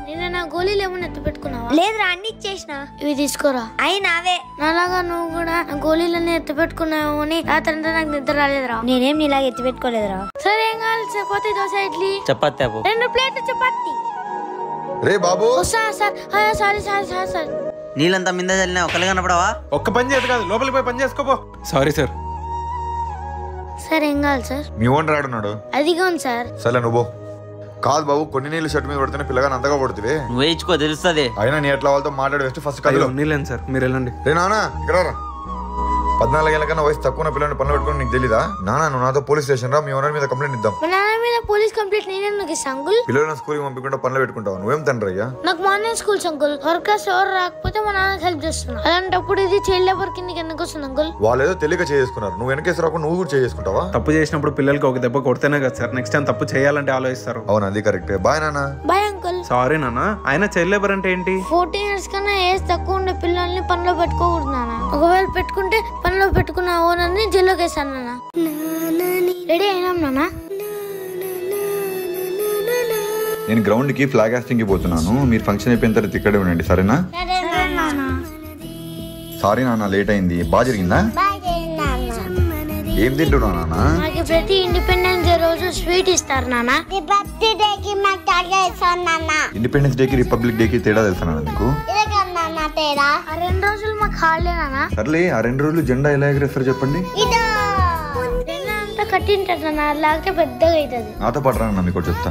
నిన్న నా గోళీలు ఏమన్నా ఎత్తు పెట్టుకున్నావా? లేదురా, అన్ని ఇచ్చేసిన. ఇవి తీసుకోరా. అయినావే నాలాగా నువ్వు కూడా నా గోళీలన్నీ ఎత్తు పెట్టుకున్నావు అని రాత్రంతా నాకు నిద్ర రాలేదురా. నేనేం నీలాగా ఎత్తు పెట్టుకోలేదురా. సరే ఏం కావాలి? చపాతీ, దోశ, ఇడ్లీ, చపాతీ 2 ప్లేట్ల చపాతీ. రే బాబు. సారీ. నీళ్ళంతా మింద చల్లినా ఒకళ్ళు కనపడవా? ఒక్క పని చేయదు కాదు, లోపలికి పోయి పని చేసుకోపో. Sorry sir. సార్ ఏం కావాలి సార్? మీ ఓన్ రాడున్నాడు. అదిగో సార్. సరే నువ్వు కాదు బాబు, కొన్ని నీళ్ళు షర్ట్ మీద పడితేనే పిల్లగాని అంతగా పడుతుంది. నువ్వే ఇచ్చుకో తెలుస్తుంది. అయినా నీ ఎట్లా వాళ్ళతో మాట్లాడి వేస్తే ఫస్ట్ కళ్ళు నీళ్ళండి సార్, మీరు వెళ్ళండి. రే నానా ఇక్కడ రా. 14 ఏళ్ళ కన్నా వయసు తక్కువ పిల్లల్ని పనులు పెట్టుకుని నీకు తెలీదా? నానా నువ్వు నాతో పోలీస్ స్టేషన్ రా, మీ ఓనర్ మీద కంప్లైంట్ ఇద్దాం. మా నాన్న మీద పోలీస్ కంప్లైంట్ నేనెందుకు ఇస్తా అంకుల్? పిల్లలను స్కూల్కి పంపించకుండా పనులు పెట్టుకుంటావు, నువ్వేం తండ్రి అయ్యా? నాకు మార్నింగ్ స్కూల్స్ అంకుల్. వర్కర్స్ ఎవరు రాకపోతే మా నాన్నకి హెల్ప్ చేస్తున్నా. అలాంటప్పుడు ఇది చైల్డ్ లేబర్ కిందకి ఎందుకు వస్తుంది అంకుల్? వాళ్ళు ఏదో తెలియక చేసుకున్నారు, నువ్వు వెనకేసి రాకుండా నువ్వు కూడా చేసుకుంటావా? తప్పు చేసినప్పుడు పిల్లలకి ఒక దెబ్బ కొడితేనే కదా సార్ నెక్స్ట్ టైం తప్పు చేయాలంటే ఆలోచిస్తారు. అవును అది కరెక్టే. బాయ్ నాన్న. Bye uncle. సారీ నాన్న. ఆయన చైల్డ్ లేబర్ అంటే ఏంటి? 14 years కన్నా ఏజ్ తక్కువ ఉండే పిల్లల్ని పనిలో పెట్టుకోకూడదు నాన్న. ఒకవేళ పెట్టుకుంటే పనిలో పెట్టుకున్న ఓనర్ని జైల్లోకి వేసాను నాన్న. రెడీ అయినాం నాన్న. నేను గ్రౌండ్ కి ఫ్లాగ్ హాస్టింగ్ కి పోతున్నాను, మీరు ఫంక్షన్ అయిపోయిన తర్వాత ఇక్కడే ఉండండి, సరేనా? సారీ నాన్న లేట్ అయింది. బాగా జరిగిందా? ఏం తింటున్నావు నాన్న? నాకు ప్రతి ఇండిపెండెన్స్ డే రోజు స్వీట్ ఇస్తారు నాన్న. ఇండిపెండెన్స్ డే కి రిపబ్లిక్ డే కి తేడా తెలుసా నాన్న నీకు? ఆ 2 రోజులు మాకు హాలిడే నాన్న. సర్లే ఆ 2 రోజులు జెండా ఎలా ఎగరేస్తారు చెప్పండి? జెండా అంతా కట్టింటారు నాన్న, లేకపోతే పెద్దగా అవుతుంది. నాతో పాటు రా మీకు చెప్తా.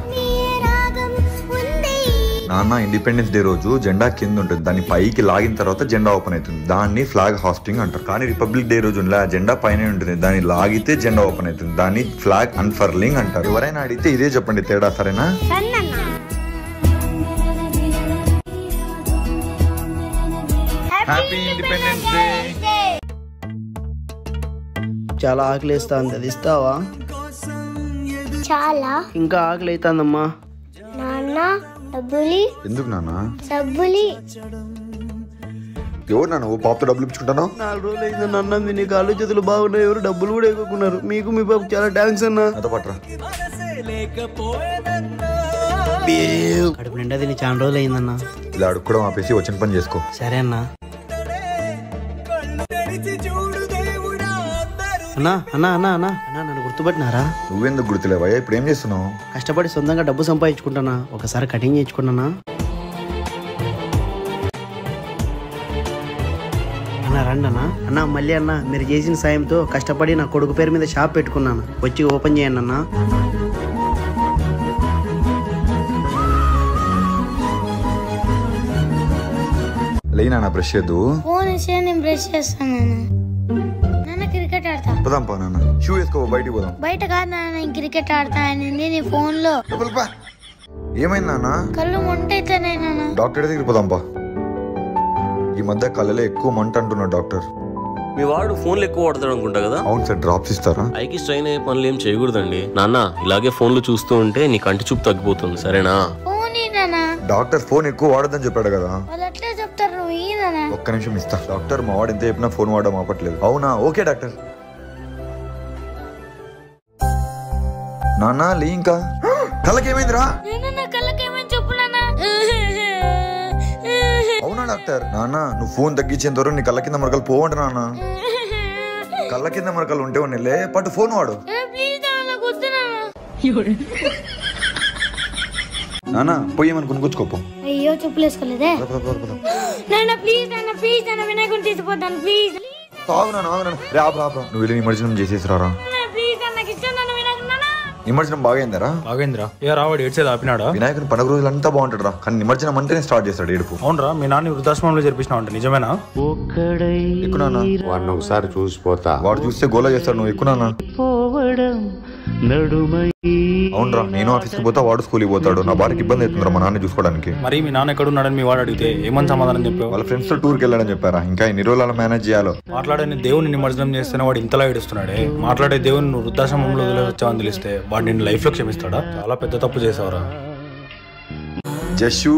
నాన్న ఇండిపెండెన్స్ డే రోజు జెండా కింద ఉంటుంది, దాన్ని పైకి లాగిన తర్వాత జెండా ఓపెన్ అవుతుంది, దాన్ని ఫ్లాగ్ హాస్టింగ్ అంటారు. కానీ రిపబ్లిక్ డే రోజు జెండా పైన ఉంటుంది, దాన్ని లాగితే జెండా ఓపెన్ అవుతుంది, దాన్ని ఫ్లాగ్ అన్ఫర్లింగ్ అంటారు. ఎవరైనా అడిగితే ఇదే చెప్పండి తేడా, సరేనా? Happy independence day. చాలా ఆకలి వేస్తుంది, అది ఇస్తావా? చాలా. ఇంకా ఆకలి అవుతుందమ్మా. నాన్న డబ్బులి. ఎందుకు నాన్న? డబ్బులి. ఎవరు నాన్న ఓ పాపతో డబ్బులు ఇచ్చుకుంటాను? 4 రోజులు అయిందన్న అన్నం తిని, కాళ్ళు చేతులు బాగున్నాయి, ఎవరు డబ్బులు కూడా ఎక్కుకున్నారు. మీకు మీ బాబు చాలా థ్యాంక్స్ అన్న. అదో పట్రా. కడుపు నిండా తిని చాలా రోజులు అయిందన్న. ఇలా అడుక్కోవడం ఆపేసి వచ్చిన పని చేసుకో. సరే అన్న. అన్నా అన్నా అన్నా అన్నా అన్నా నన్ను గుర్తుపట్టినారా? నువ్వెందుకు గుర్తులేవయ్యా? ఇప్పుడు ఏం చేస్తున్నావు? కష్టపడి సొంతంగా డబ్బు సంపాదించుకుంటానా, ఒకసారి కటింగ్ చేయించుకున్నానా. అన్నా రండి అన్న. అన్నా మళ్ళీ అన్న, మీరు చేసిన సాయంతో కష్టపడి నా కొడుకు పేరు మీద షాప్ పెట్టుకున్నాను, వచ్చి ఓపెన్ చేయండి అన్న. లేనా బ్రష్ చేద్దు? ఫోన్ ఇస్తే నేను బ్రష్ చేస్తాను. నాన్న క్రికెట్ ఆడతా. పోదాం పా నాన్న. షూ వేసుకో, బయటికి పోదాం. బయట కాదు నాన్న, నేను క్రికెట్ ఆడతా అనింది నీ ఫోన్ లో. ఏమైంది నాన్న? కళ్ళు మంటైతున్నాయి నాన్న. డాక్టర్ దగ్గరికి పోదాం పా. ఈ మధ్య కళ్ళలో ఎక్కువ మంట అంటున్నాడు డాక్టర్. మీ వాడు ఫోన్లు ఎక్కువ వాడతాడు అనుకుంటా కదా? అవును సార్. డ్రాప్స్ ఇస్తారా? ఐకి స్ట్రైన్ అయ్యే పనులు ఏం చేయకూడదండి నాన్న. ఇలాగే ఫోన్లు చూస్తూ ఉంటే నీ కంటి చూపు తగ్గిపోతుంది, సరేనా? ఫోన్ నాన్న. డాక్టర్ ఫోన్ ఎక్కువ వాడదని చెప్పాడు కదా. వాళ్ళు అట్లే చెప్తారు, నువ్వు ఈయన. ఒక్క నిమిషం ఇస్తా. డాక్టర్ మా వాడు ఎంత చెప్పినా ఫోన్ వాడడం ఆపట్లేదు. అవునా? Okay doctor. నాన్న లే ఇంకా. కళ్ళకేమైందిరా? కళ్ళకేమైంది చెప్పు నాన్న. అవునా డాక్టర్? నాన్న నువ్వు ఫోన్ తగ్గించేంత వరకు నీ కళ్ళ కింద మరకలు పోవండి నాన్న. కళ్ళ కింద మరకలు ఉంటే ఉన్నలే పట్టు ఫోన్ వాడు. నాన్న పోయేమని కొనుక్కొచ్చుకోపో. అయ్యో చెప్పులు వేసుకోలేదే. నాన్న ప్లీజ్ నాన్న, ప్లీజ్ నాన్న, వినాయకుని తీసిపోతాను ప్లీజ్. నువ్వు వెళ్ళి నిమజ్జనం చేసేసి రారా. ప్లీజ్ నాన్న, నాకు ఇష్టం నాన్న వినాయకుడు. నాన్న నిమజ్జనం బాగైందిరా? బాగైందిరా. ఏ రావాడు ఏడ్చేది ఆపినాడా? వినాయకుని పండుగ రోజులంతా బాగుంటాడు రా, కానీ నిమజ్జనం అంటేనే స్టార్ట్ చేస్తాడు ఏడుపు. అవునరా, మీ నాన్న వృద్ధాశ్రమంలో జరిపించినావు అంటే నిజమేనా? ఎక్కునా వాడిని ఒకసారి చూసిపోతా. వాడు చూస్తే గోలా చేస్తాడు. నువ్వు ఎక్కునా? అవునరా, నేను ఆఫీస్కి పోతా, వాడు స్కూల్కి పోతాడు. నా భార్యకి ఇబ్బంది అవుతుందిరా మా నాన్న చూసుకోవడానికి. మరి మీ నాన్న ఎక్కడున్నాడని మీ వాడు అడిగితే ఏమని సమాధానం చెప్పావు? వాళ్ళ ఫ్రెండ్స్ తో టూర్కి వెళ్ళాలని చెప్పారా. ఇంకా ఎన్ని రోజులు మేనేజ్ చేయాలో. మాట్లాడే దేవుని నిమజ్జనం చేస్తేనే వాడు ఇంతలా ఏడుస్తున్నాడే. మాట్లాడే దేవుని నువ్వు వృద్ధాశ్రమంలో వదిలేవచ్చావని తెలిస్తే వాడు నిన్ను లైఫ్ లో క్షమిస్తాడా? చాలా పెద్ద తప్పు చేసావురా. జషు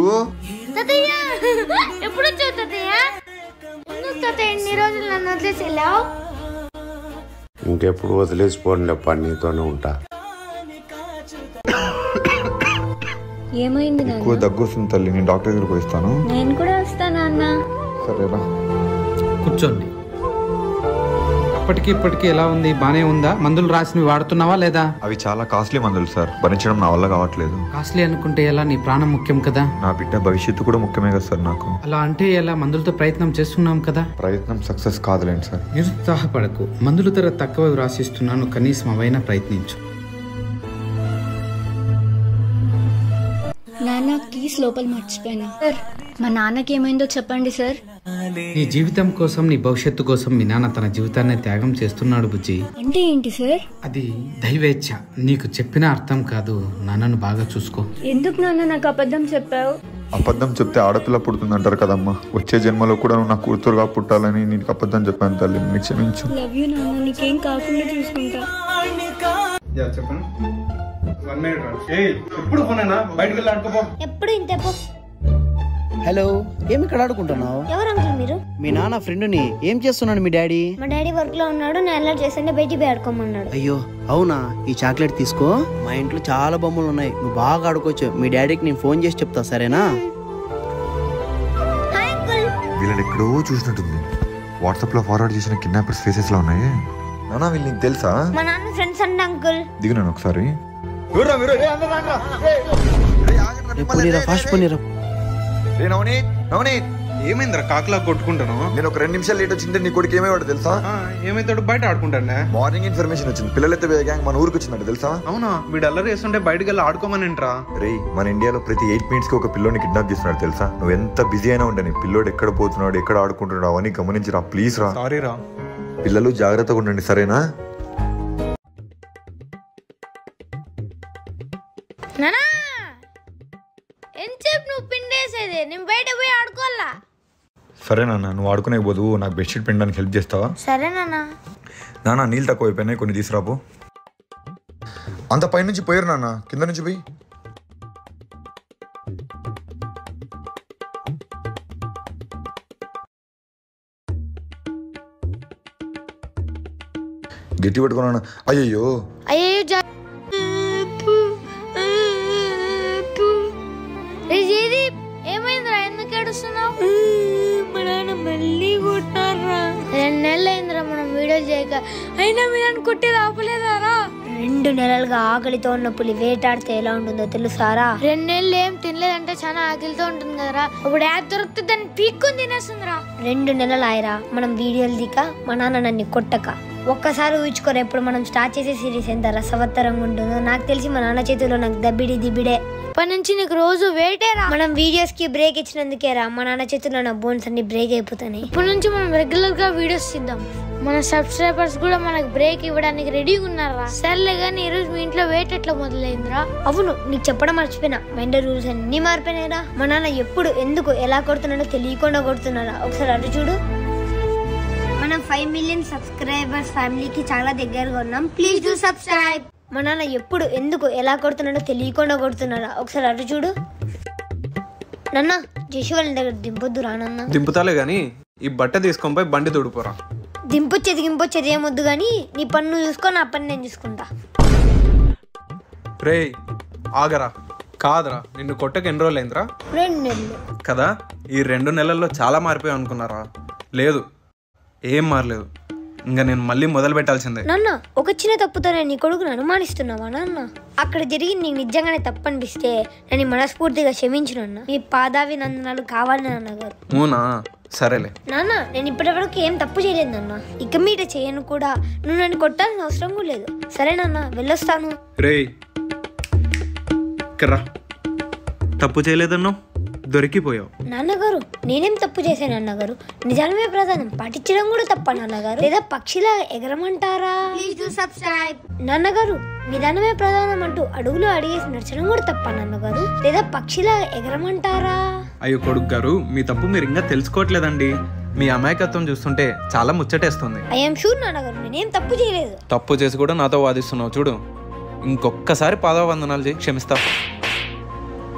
ఎప్పుడు వచ్చావు తాతయ్య? ఎన్ని రోజులు నన్ను వదిలేసి వెళ్ళావు? ఇంకెప్పుడు వదిలేసిపోండి, నీతోనే ఉంటా. ఏమైంది? ఎక్కువ దగ్గు వస్తుంది తల్లి, నేను డాక్టర్ దగ్గరికి పోయిస్తాను. నేను కూడా వస్తాను అన్న. సరేనా? కూర్చోండి. ఇప్పటికి ఎలా ఉంది? బానే ఉందా? మందులు రాసినవి వాడుతున్నావా లేదా? అవి చాలా కాస్ట్లీ మందులు సార్, భరించడం నా వల్ల కావట్లేదు. కాస్ట్లీ అనుకుంటే ఎలా? నీ ప్రాణం ముఖ్యం కదా. నా బిడ్డ భవిష్యత్తు కూడా ముఖ్యమే కదా సార్ నాకు. అలా అంటే ఎలా? మందులతో ప్రయత్నం చేస్తున్నాం కదా. ప్రయత్నం సక్సెస్ కాదులేండి సార్. నిరుత్సాహపడకు. మందుల ధర తక్కువ రాసిస్తున్నాను, కనీసం అవైనా ప్రయత్నించు. నాన్న కీస్ లోపల మర్చిపోయాను సార్. మా నాన్నకి ఏమైందో చెప్పండి సార్. నీ జీవితం కోసం, నీ భవిష్యత్తు కోసం మీ నాన్న తన జీవితాన్ని త్యాగం చేస్తున్నాడు బుజ్జి. అంటే ఏంటి సార్? అది దైవేచ్ఛ. నీకు చెప్పిన అర్థం కాదు. నాన్నను బాగా చూసుకో. ఎందుకు నాన్న నాకు అబద్ధం చెప్పావు? అబద్ధం చెప్తే ఆడపిల్ల పుడుతుందంటారు కదమ్మా. వచ్చే జన్మలో కూడా నువ్వు నా కూతురుగా పుట్టాలని నీకు అబద్ధం చెప్పాను తల్లి, నీకు క్షమించు. లవ్ యూ నాన్న, నీకేం కాకుండా చూసుకుంటా. చెప్పండి. ఎప్పుడు ఫోనేనా? బయటకు వెళ్ళి ఆడుకోపో. ఎప్పుడు ఇంతే పో. హలో, ఏమి ఇక్కడ ఆడుకుంటున్నావు? ఎవరు అంకుల్ మీరు? మీ నాన్న ఫ్రెండ్ని. ఏం చేస్తున్నాడు మీ డాడీ? మా డాడీ వర్క్ లో ఉన్నాడు, నేను అలర్ట్ చేస్తుంటే బయటికి పోయి ఆడుకోమన్నాడు. అయ్యో అవునా? ఈ చాక్లెట్ తీసుకో. మా ఇంట్లో చాలా బొమ్మలు ఉన్నాయి, నువ్వు బాగా ఆడుకోవచ్చు. మీ డాడీకి నేను ఫోన్ చేసి చెప్తా, సరేనా? Hi uncle. వీళ్ళని ఎక్కడో చూసినట్టుంది. వాట్సాప్ లో ఫార్వర్డ్ చేసిన కిడ్నాపర్స్ ఫేసెస్ లో ఉన్నాయి. నానా వీళ్ళు నీకు తెలుసా? మా నాన్న ఫ్రెండ్స్ అండి అంకుల్. దిగునాను ఒకసారి. ఫాస్ట్ పోనీరా. ఏమైందిరా కాకులా కొట్టుకుంటాను? నేను ఒక 2 నిమిషాలు లేట్ వచ్చింటే నీ కొడుకు ఏమేవాడు తెలుసా? ఏమైతాడు? బయట ఆడుకుంటానే. మార్నింగ్ ఇన్ఫర్మేషన్ వచ్చింది, పిల్లలైతే గ్యాంగ్ మన ఊరికి వచ్చిందంట తెలుసా? అవునా? వీడు అల్లరి చేస్తుంటే బయటకు వెళ్ళి ఆడుకోమనింట్రా. రే, మన ఇండియాలో ప్రతి 8 minutes కి ఒక పిల్లోని కిడ్నాప్ చేస్తున్నాడు తెలుసా? నువ్వు ఎంత బిజీ అయినా ఉండని పిల్లోడు ఎక్కడ పోతున్నాడు, ఎక్కడ ఆడుకుంటున్నాడు అవన్నీ గమనించిరా ప్లీజ్ రా. సారీ రా. పిల్లలు జాగ్రత్తగా ఉండండి, సరేనా? నానా ఎంతసేపు నువ్వు పిండేసేది? నేను బయట పోయి ఆడుకోవాలా? సరే నాన్న, నువ్వు ఆడుకునే పోదు, నాకు బెడ్షీట్ పిండడానికి హెల్ప్ చేస్తావా? సరే నాన్న. నాన్న నీళ్ళు తక్కువ అయిపోయినాయి, కొన్ని తీసుకురాపు. అంత పైనుంచి పోయారు నాన్న, కింద నుంచి పోయి. గట్టి పట్టుకున్నాను. అయ్యయ్యో అయ్యో ఏమైందిరా, ఎందుకు ఏడుస్తున్నావు? మా నాన్న మళ్ళీ కొట్టారా? 2 నెలలు అయిందిరా మనం వీడియో చేయక, అయినా మీ నాన్న కొట్టేది ఆపలేదారా? 2 నెలలుగా ఆకలితో ఉన్న పులి వేటాడితే ఎలా ఉంటుందో తెలుసారా? 2 నెలలు ఏం తినలేదంటే చాలా ఆకలితో ఉంటుంది కదరా. ఇప్పుడు యాడ్ దొరికితే దాన్ని పీక్కొని తినేస్తుందిరా. 2 నెలలు ఆయరా మనం వీడియోలు దిక, మా నాన్న నన్ను కొట్టక. ఒక్కసారి ఊహించుకోరా, ఇప్పుడు మనం స్టార్ట్ చేసే సిరీస్ ఎంత రసవత్తరంగా ఉంటుందో. నాకు తెలిసి మా నాన్న చేతిలో నాకు దిబిడే. ఇప్పటి నుంచి నీకు రోజు వేటేరా. మనం వీడియోస్ కి బ్రేక్ ఇచ్చినందుకేరా మా నాన్న చేతిలో నా బోన్స్ అన్ని బ్రేక్ అయిపోతాయి. ఇప్పటి నుంచి మనం రెగ్యులర్ గా వీడియోస్ ఇద్దాం. మన సబ్స్క్రైబర్స్ కూడా మనకు బ్రేక్ ఇవ్వడానికి రెడీగా ఉన్నారా? సర్లే గానీ ఈ రోజు మీ ఇంట్లో వేట ఎట్లా మొదలైందిరా? అవును, నీకు చెప్పడం మర్చిపోయినా, మా ఇంట్లో రూల్స్ అన్ని మారిపోయినాయిరా. మా నాన్న ఎప్పుడు ఎందుకు ఎలా కొడుతున్నాడో తెలియకుండా కొడుతున్నారా? ఒకసారి అటు చూడు. మనం 5 మిలియన్ సబ్స్క్రైబర్స్ ఫ్యామిలీకి చాలా దగ్గరగా ఉన్నాం. Please do subscribe. మా నాన్న ఎప్పుడు ఎందుకు ఎలా కొడుతున్నాడో తెలియకుండా కొడుతున్నారా? ఒకసారి అటు చూడు. నాన్న జేషు వాళ్ళ దగ్గర దింపొద్దు రానన్న. దింపుతాలే గాని ఈ బట్ట తీసుకొని పోయి బండి తోడిపోరా. దింపొచ్చేది ఏమొద్దు గానీ నీ పని నువ్వు చూసుకో, నా పని నేను చూసుకుంటా. రే ఆగరా. కాదరా, నిన్ను కొట్టక ఎన్ని రోజులు అయిందిరా? 2 నెలలు కదా. ఈ 2 నెలల్లో చాలా మారిపోయావు అనుకున్నారా? లేదు, ఏం మారలేదు. ఇంకా నేను మళ్ళీ మొదలు పెట్టాల్సిందే. నాన్న ఒక చిన్న తప్పుతో నీ కొడుకును అనుమానిస్తున్నావా నాన్న? అక్కడ జరిగి నీకు నిజంగానే తప్పు అనిపిస్తే నన్ను మనస్ఫూర్తిగా క్షమించు నాన్న. మీ పాదాభినందనాలు కావాలి నాన్నగారు. అవునా, సరేలే నాన్న. నేను ఇప్పటివరకు ఏం తప్పు చేయలేదు నాన్న, ఇక మీట చేయను కూడా. నువ్వు నన్ను కొట్టాల్సిన అవసరం కూడా లేదు. సరే నాన్న, వెళ్ళొస్తాను. రే కర్రా, తప్పు చేయలేదన్నావు, దొరికిపోయావు. నాన్నగారు నేనేం తప్పు చేశాను నాన్నగారు? నిజానమే ప్రధానం, పాటించడం కూడా తప్ప నాన్నగారు? లేదా పక్షిలా ఎగరమంటారా? నాన్నగారు నిదానమే ప్రధానం అంటూ అడుగులో అడిగేసి నడచడం కూడా తప్ప నాన్నగారు? లేదా పక్షిలా ఎగరమంటారా? అయ్యో కొడుకు గారు, మీ తప్పు మీరు ఇంకా తెలుసుకోవట్లేదండి. మీ అమాయకత్వం చూస్తుంటే చాలా ముచ్చటేస్తుంది. ఐఎమ్ షూర్ నాన్నగారు, నేనేం తప్పు చేయలేదు. తప్పు చేసి కూడా నాతో వాదిస్తున్నావు చూడు. ఇంకొక్కసారి పాదావందనాలు చేయి, క్షమిస్తా.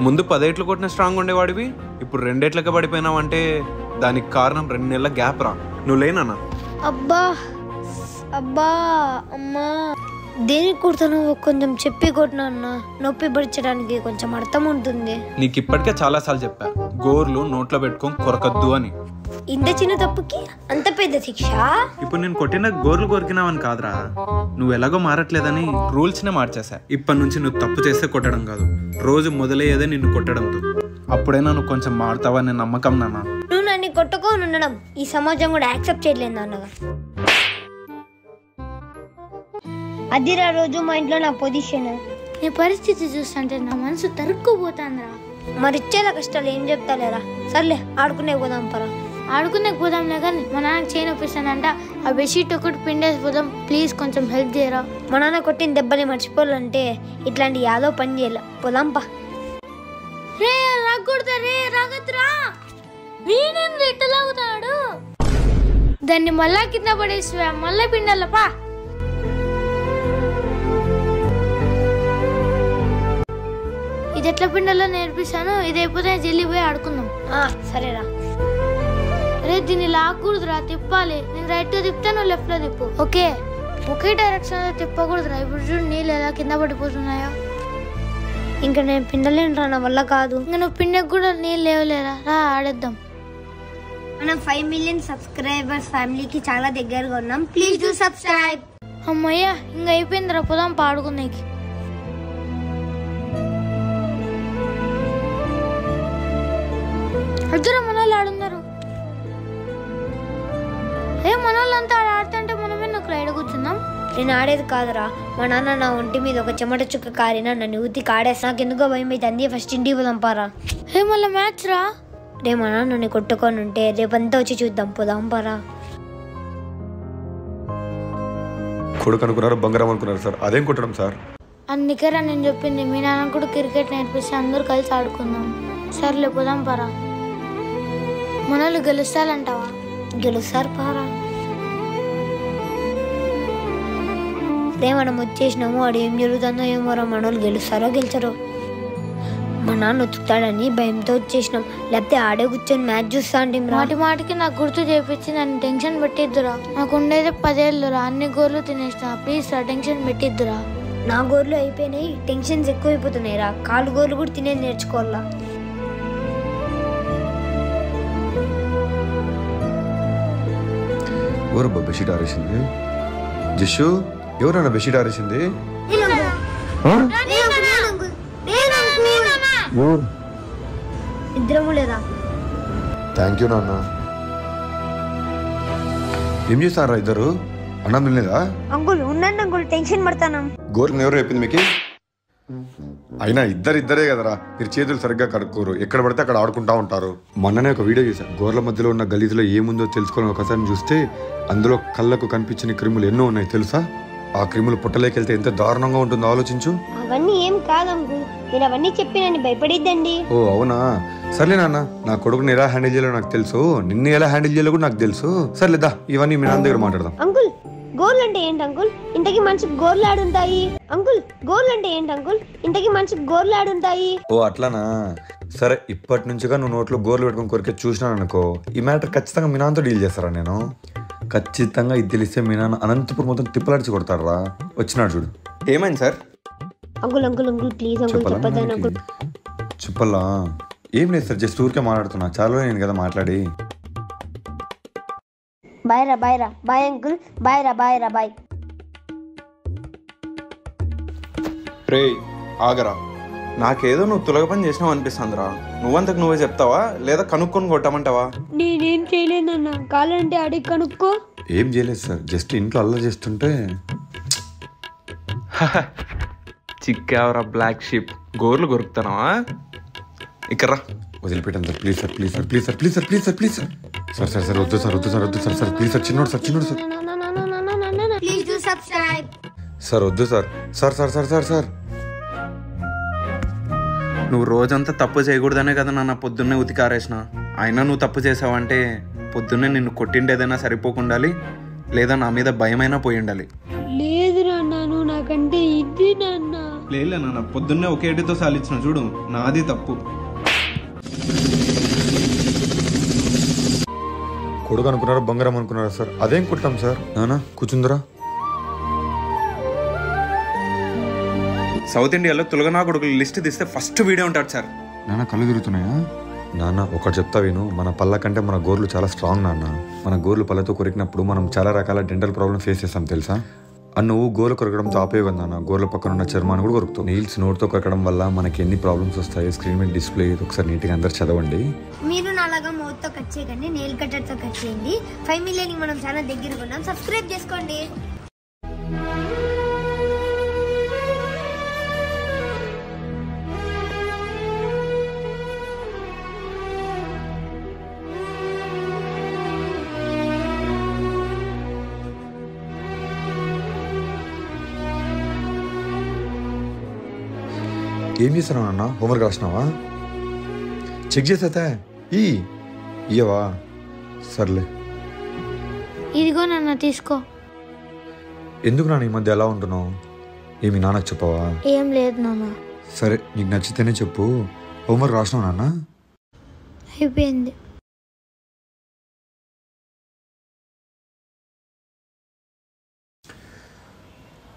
ముందు 10 ఏట్లు కొట్టిన స్ట్రాంగ్ ఉండేవాడివి, ఇప్పుడు 2 ఏట్లకే పడిపోయినావు అంటే దానికి కారణం 2 నెలల గ్యాప్ రా. నువ్వు లేనా? అబ్బా అబ్బా అమ్మా, దేనికి కొడుతున్నావు? కొంచెం చెప్పి కొట్టినా అన్న, నొప్పి భరించడానికి కొంచెం అర్థం ఉంటుంది. నీకు ఇప్పటికే చాలా సార్లు చెప్పా, గోర్లు నోట్లో పెట్టుకొని కొరకద్దు అని. ఇంత చిన్న తప్పుకి అంత పెద్ద శిక్ష? ఇప్పుడు నేను కొట్టిన గోర్లు కొరికినావని కాదురా, నువ్వు ఎలాగో మారట్లేదని రూల్స్ నే మార్చేసా. ఇప్పటి నుంచి నువ్వు తప్పు చేస్తే కొట్టడం కాదు, రోజు మొదలయ్యేదే నిన్ను కొట్టడంతో. అప్పుడే నన్ను కొంచెం మారుతావని నమ్మకం నాన్న. నువ్వు నన్ను కొట్టుకొని ఉండడం ఈ సమాజం కూడా యాక్సెప్ట్ చేయలేదు నాన్నగా. అదిరా రోజు మా ఇంట్లో నా పొజిషన్. నీ పరిస్థితి చూస్తుంటే నా మనసు తరుక్కుపోతాందిరా. మరి ఇచ్చేలా కష్టాలు ఏం చెప్తాలేరా? సర్లే ఆడుకునే పోదాం పరా. ఆడుకునే పోదాంలే కానీ మా నాన్నకి చేయి నొప్పిస్తానంట. ఆ బెడ్షీట్ ఒకటి పిండేసి పోదాం ప్లీజ్, కొంచెం హెల్ప్ చేయరా. మా నాన్న కొట్టిన దెబ్బని మర్చిపోవాలంటే ఇట్లాంటి యాదో పని చేయాల. పోదాంపా. రే రాకూడదా? రే రాగద్దురా, వీణేంద్ర ఎట్ట లాగుతాడు? దాన్ని మళ్ళా కింద పడేసి మళ్ళీ పిండాలపా. ఇది ఎట్లా పిండాలో నేర్పిస్తాను, ఇది అయిపోతే జల్లి పోయి ఆడుకుందాం. సరేరా. రే దీన్ని లాక్కూడదురా, తిప్పాలి. నేను రైట్ లో తిప్పుతా, నువ్వు లెఫ్ట్ లో తిప్పు. ఓకే, ఒకే డైరెక్షన్ లో తిప్పకూడదురా. ఇప్పుడు చూడు నీళ్ళు ఎలా కింద పడిపోతున్నాయో. ఇంకా నేను పిండలేను రా, నా వల్ల కాదు. ఇంకా నువ్వు పిండకు కూడా నీళ్ళు లేవలేరా. రా ఆడేద్దాం. మనం 5 మిలియన్ సబ్స్క్రైబర్స్ ఫ్యామిలీకి చాలా దగ్గరగా ఉన్నాం. Please do subscribe. అమ్మయ్యా, ఇంకా అయిపోయిందిరా, పోదాం పాడుకునేకి. అద్దరు మనోళ్ళు ఆడున్నారు. ఏ మనోళ్ళంతా ఆడుతుంటే మనమే నాకు రైడ్ కూర్చుందాం. నేను ఆడేది కాదురా, మా నాన్న నా ఒంటి మీద ఒక చెమట చుక్క కారినా నన్ను ఊతికి ఆడేసి నాకు ఎందుకో భయం అయితే అంది. ఫస్ట్ ఇంటికి పోదాం పారా. ఏ మళ్ళీ మ్యాచ్ రా. రే మా నాన్న నన్ను కొట్టుకొని ఉంటే రేపంతా వచ్చి చూద్దాం, పోదాం పారా. కొడుకు అనుకున్నారు, బంగారం అనుకున్నారు సార్. అదేం కొట్టడం సార్? అందుకేరా నేను చెప్పింది, మీ నాన్న కూడా క్రికెట్ నేర్పిస్తే అందరూ కలిసి ఆడుకుందాం. సర్లే పోదాం పారా. మనోళ్ళు గెలుస్తారంటావా? గెలుస్తారు పారా. అదే మనం వచ్చేసినాము, వాడు ఏం జరుగుతుందో ఏమోరా, మనోళ్ళు గెలుస్తారో గెలిచారో. మా నాన్న ఉతుకుతాడని భయంతో వచ్చేసినాం, లేకపోతే ఆడే కూర్చొని మ్యాచ్ చూస్తా అంటే మాటి మాటికి నాకు గుర్తు చేపించి నన్ను టెన్షన్ పెట్టిద్దురా. నాకు ఉండేది 10 ఏళ్ళురా, అన్ని గోర్లు తినేస్తా, ప్లీజ్ రా టెన్షన్ పెట్టిద్దురా. నా గోర్లు అయిపోయినాయి, టెన్షన్స్ ఎక్కువైపోతున్నాయి రా. కాలు గోర్లు కూడా తినేది నేర్చుకోవాలా. ఎవరు బెడ్షీట్ ఆరేసింది? జిషు, ఎవరన్నా బెడ్షీట్ ఆరేసింది? ఇద్దరము లేదా? థ్యాంక్ యూ నాన్న. ఏం చేస్తారా ఇద్దరు? అన్నం తినలేదా? అంకుల్ ఉండండి అంకుల్, టెన్షన్ పడతాను. గోర్లు ఎవరు చెప్పింది మీకు? అయినా ఇద్దరే కదరా, మీరు చేతులు సరిగ్గా కడుక్కోరు, ఎక్కడ పడితే అక్కడ ఆడుకుంటా ఉంటారు. మొన్ననే ఒక వీడియో చేశాను, గోర్ల మధ్యలో ఉన్న గలీజులో ఏముందో తెలుసుకోవాలని ఒకసారి చూస్తే అందులో కళ్ళకు కనిపించిన క్రిములు ఎన్నో ఉన్నాయి తెలుసా? ఆ క్రిములు పుట్టలేకెళ్తే ఎంత దారుణంగా ఉంటుందో ఆలోచించు. అవన్నీ ఏం కాదు అంకుల్, మీరు అవన్నీ చెప్పి నన్ను భయపడిద్దండి. ఓ అవునా, సర్లే నాన్న, నా కొడుకుని ఎలా హ్యాండిల్ చేయాలో నాకు తెలుసు, నిన్ను ఎలా హ్యాండిల్ చేయాలో కూడా నాకు తెలుసు. సర్లేదా, ఇవన్నీ మీ నాన్న దగ్గర మాట్లాడదాం. అంకుల్ గోర్లు అంటే ఏంటి అంకుల్? ఇంతకీ మనిషికి గోర్లు ఆడుంటాయి అంకుల్? గోర్లు అంటే ఏంటి అంకుల్? ఇంతకీ మనిషికి గోర్లు ఆడుంటాయి? ఓ అట్లానా, సరే ఇప్పటి నుంచిగా నువ్వు నోట్లో గోర్లు పెట్టుకుని కొరికే చూసినాను అనుకో, ఈ మ్యాటర్ ఖచ్చితంగా మీ నాన్నతో డీల్ చేస్తారా? నేను ఖచ్చితంగా ఇది తెలిస్తే మీ నాన్న అనంతపురం మొత్తం తిప్పలాడిచి కొడతారా. వచ్చినాడు చూడు. ఏమైంది sir? Uncle uncle uncle please uncle చెప్పదాను అంకుల్. చెప్పల్లా? ఏం లేదు సార్, జస్ట్ ఊరికే మాట్లాడుతున్నా, చాలా నేను కదా మాట్లాడి. బాయ్ రా బాయ్ రా బాయ్ అంకుల్, బాయ్ రా బాయ్ రా బాయ్. రే ఆగరా, నాకేదో నువ్వు తులగ పని చేసినావు అనిపిస్తుందిరా. నువ్వంతకు నువ్వే చెప్తావా లేదా కనుక్కొని కొట్టమంటావా? నేనేం చేయలేదన్నా, కావాలంటే అడిగి కనుక్కో. ఏం చేయలేదు సార్, జస్ట్ ఇంట్లో అల్లరి చేస్తుంటే. చిక్కావరా బ్లాక్ షిప్, గోర్లు కొరుకుతానావా? ఇక్కడ వదిలిపెట్టాను sir, please sir, please sir, please sir, please sir, please sir, please sir, sir sir sir వద్దు సార్, వద్దు సార్, వద్దు సార్, సార్ ప్లీజ్ సార్, చిన్నోడు సార్, చిన్నోడు sir, please do subscribe sir, వద్దు sir, sir sir sir sir sir. నువ్వు రోజంతా తప్పు చేయకూడదనే కదా నాన్న పొద్దున్నే ఉతికారేసిన. అయినా నువ్వు తప్పు చేసావంటే పొద్దున్నే నిన్ను కొట్టిండేదైనా సరిపోకుండాలి, లేదా నా మీద భయమైనా పోయి ఉండాలి. లేదు నాన్న, నాకంటే ఇది నాన్న. లేదు నాన్న, పొద్దున్నే ఒకే ఏటితో సాలిచ్చిన చూడు, నాది తప్పు. కొడుకు అనుకున్నారా బంగారం అనుకున్నారా సార్? అదేం కుట్టాం సార్. నానా కూర్చుందరా. సౌత్ ఇండియాలో తులగనా కొడుకుల లిస్ట్ తీస్తే ఫస్ట్ వీడియో ఉంటాడు సార్. నాన్న కళ్ళు తిరుగుతున్నాయా? నాన్న ఒకటి చెప్తా విను, మన పళ్ళ కంటే మన గోర్లు చాలా స్ట్రాంగ్ నాన్న. మన గోర్లు పళ్ళతో కొరికినప్పుడు మనం చాలా రకాల డెంటల్ ప్రాబ్లమ్ ఫేస్ చేస్తాం తెలుసా? నువ్వు గోర్లు కొరకడంతో ఆపేయగల నాన్న, గోర్ల పక్కన ఉన్న చర్మాన్ని కూడా కొరుకుతావు. నీల్స్ నోట్తో కొరకడం వల్ల మనకి ఎన్ని ప్రాబ్లమ్స్ వస్తాయి స్క్రీన్ మీద డిస్ప్లే ఒకసారి నీట్గా అందరు చదవండి. మీరు నాలాగా మౌత్తో కట్ చేయకండి, నెయిల్ కట్టర్తో కట్ చేయండి. 5 మిలియన్ మనం చాలా దగ్గరగా ఉన్నాం, సబ్స్క్రైబ్ చేసుకోండి. ఏం చేస్తున్నావు నాన్న? హోంవర్క్ రాసినావా? చెక్ చేసేదా? ఇయ్యవా? సర్లే. ఇదిగో నాన్న తీసుకో. ఎందుకు నాన్న ఈ మధ్య ఎలా ఉంటున్నావు? ఏమి నాన్నకు చెప్పవా? ఏం లేదు నాన్న. సరే నీకు నచ్చితేనే చెప్పు. హోంవర్క్ రాసినావు నాన్న? అయిపోయింది.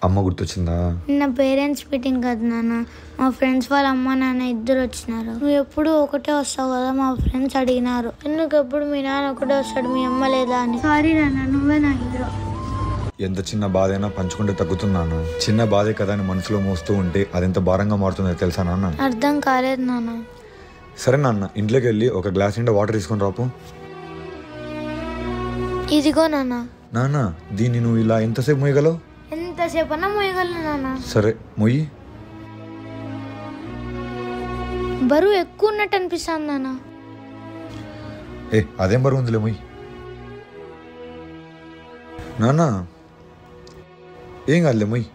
అమ్మ గుర్తొచ్చిందా? నిన్న పేరెంట్స్ మీటింగ్ కదా నాన్న, మా ఫ్రెండ్స్ వాళ్ళ అమ్మ నాన్న ఇద్దరు వచ్చినారు. నువ్వు ఎప్పుడు ఒకటే వస్తావు కదా, మా ఫ్రెండ్స్ అడిగినారు ఎందుకు ఎప్పుడు మీ నాన్న ఒకటే వస్తాడు మీ అమ్మ లేదా అని. సారీ నాన్న, నువ్వే నా హీరో. ఎంత చిన్న బాధ అయినా పంచుకుంటే తగ్గుతున్నాను. చిన్న బాధే కదా అని మనసులో మోస్తూ ఉంటే అదెంత భారంగా మారుతుందో తెలుసా నాన్న? అర్థం కాలేదు నాన్న. సరే నాన్న, ఇంట్లోకి వెళ్ళి ఒక గ్లాస్ నిండా వాటర్ తీసుకొని రాపు. ఇదిగో నాన్న. నాన్న దీన్ని నువ్వు ఇలా ఎంతసేపు మోయగలవు? ఎంతసేపు అన్నా మోయగలను నాన్న. సరే మొయ్యి. బరువు ఎక్కువ ఉన్నట్టు అనిపిస్తుంది నాన్న. అదేం బరువు ఉందిలే, మొయ్యి. నాన్న ఏం కాదులే, మొయ్యి.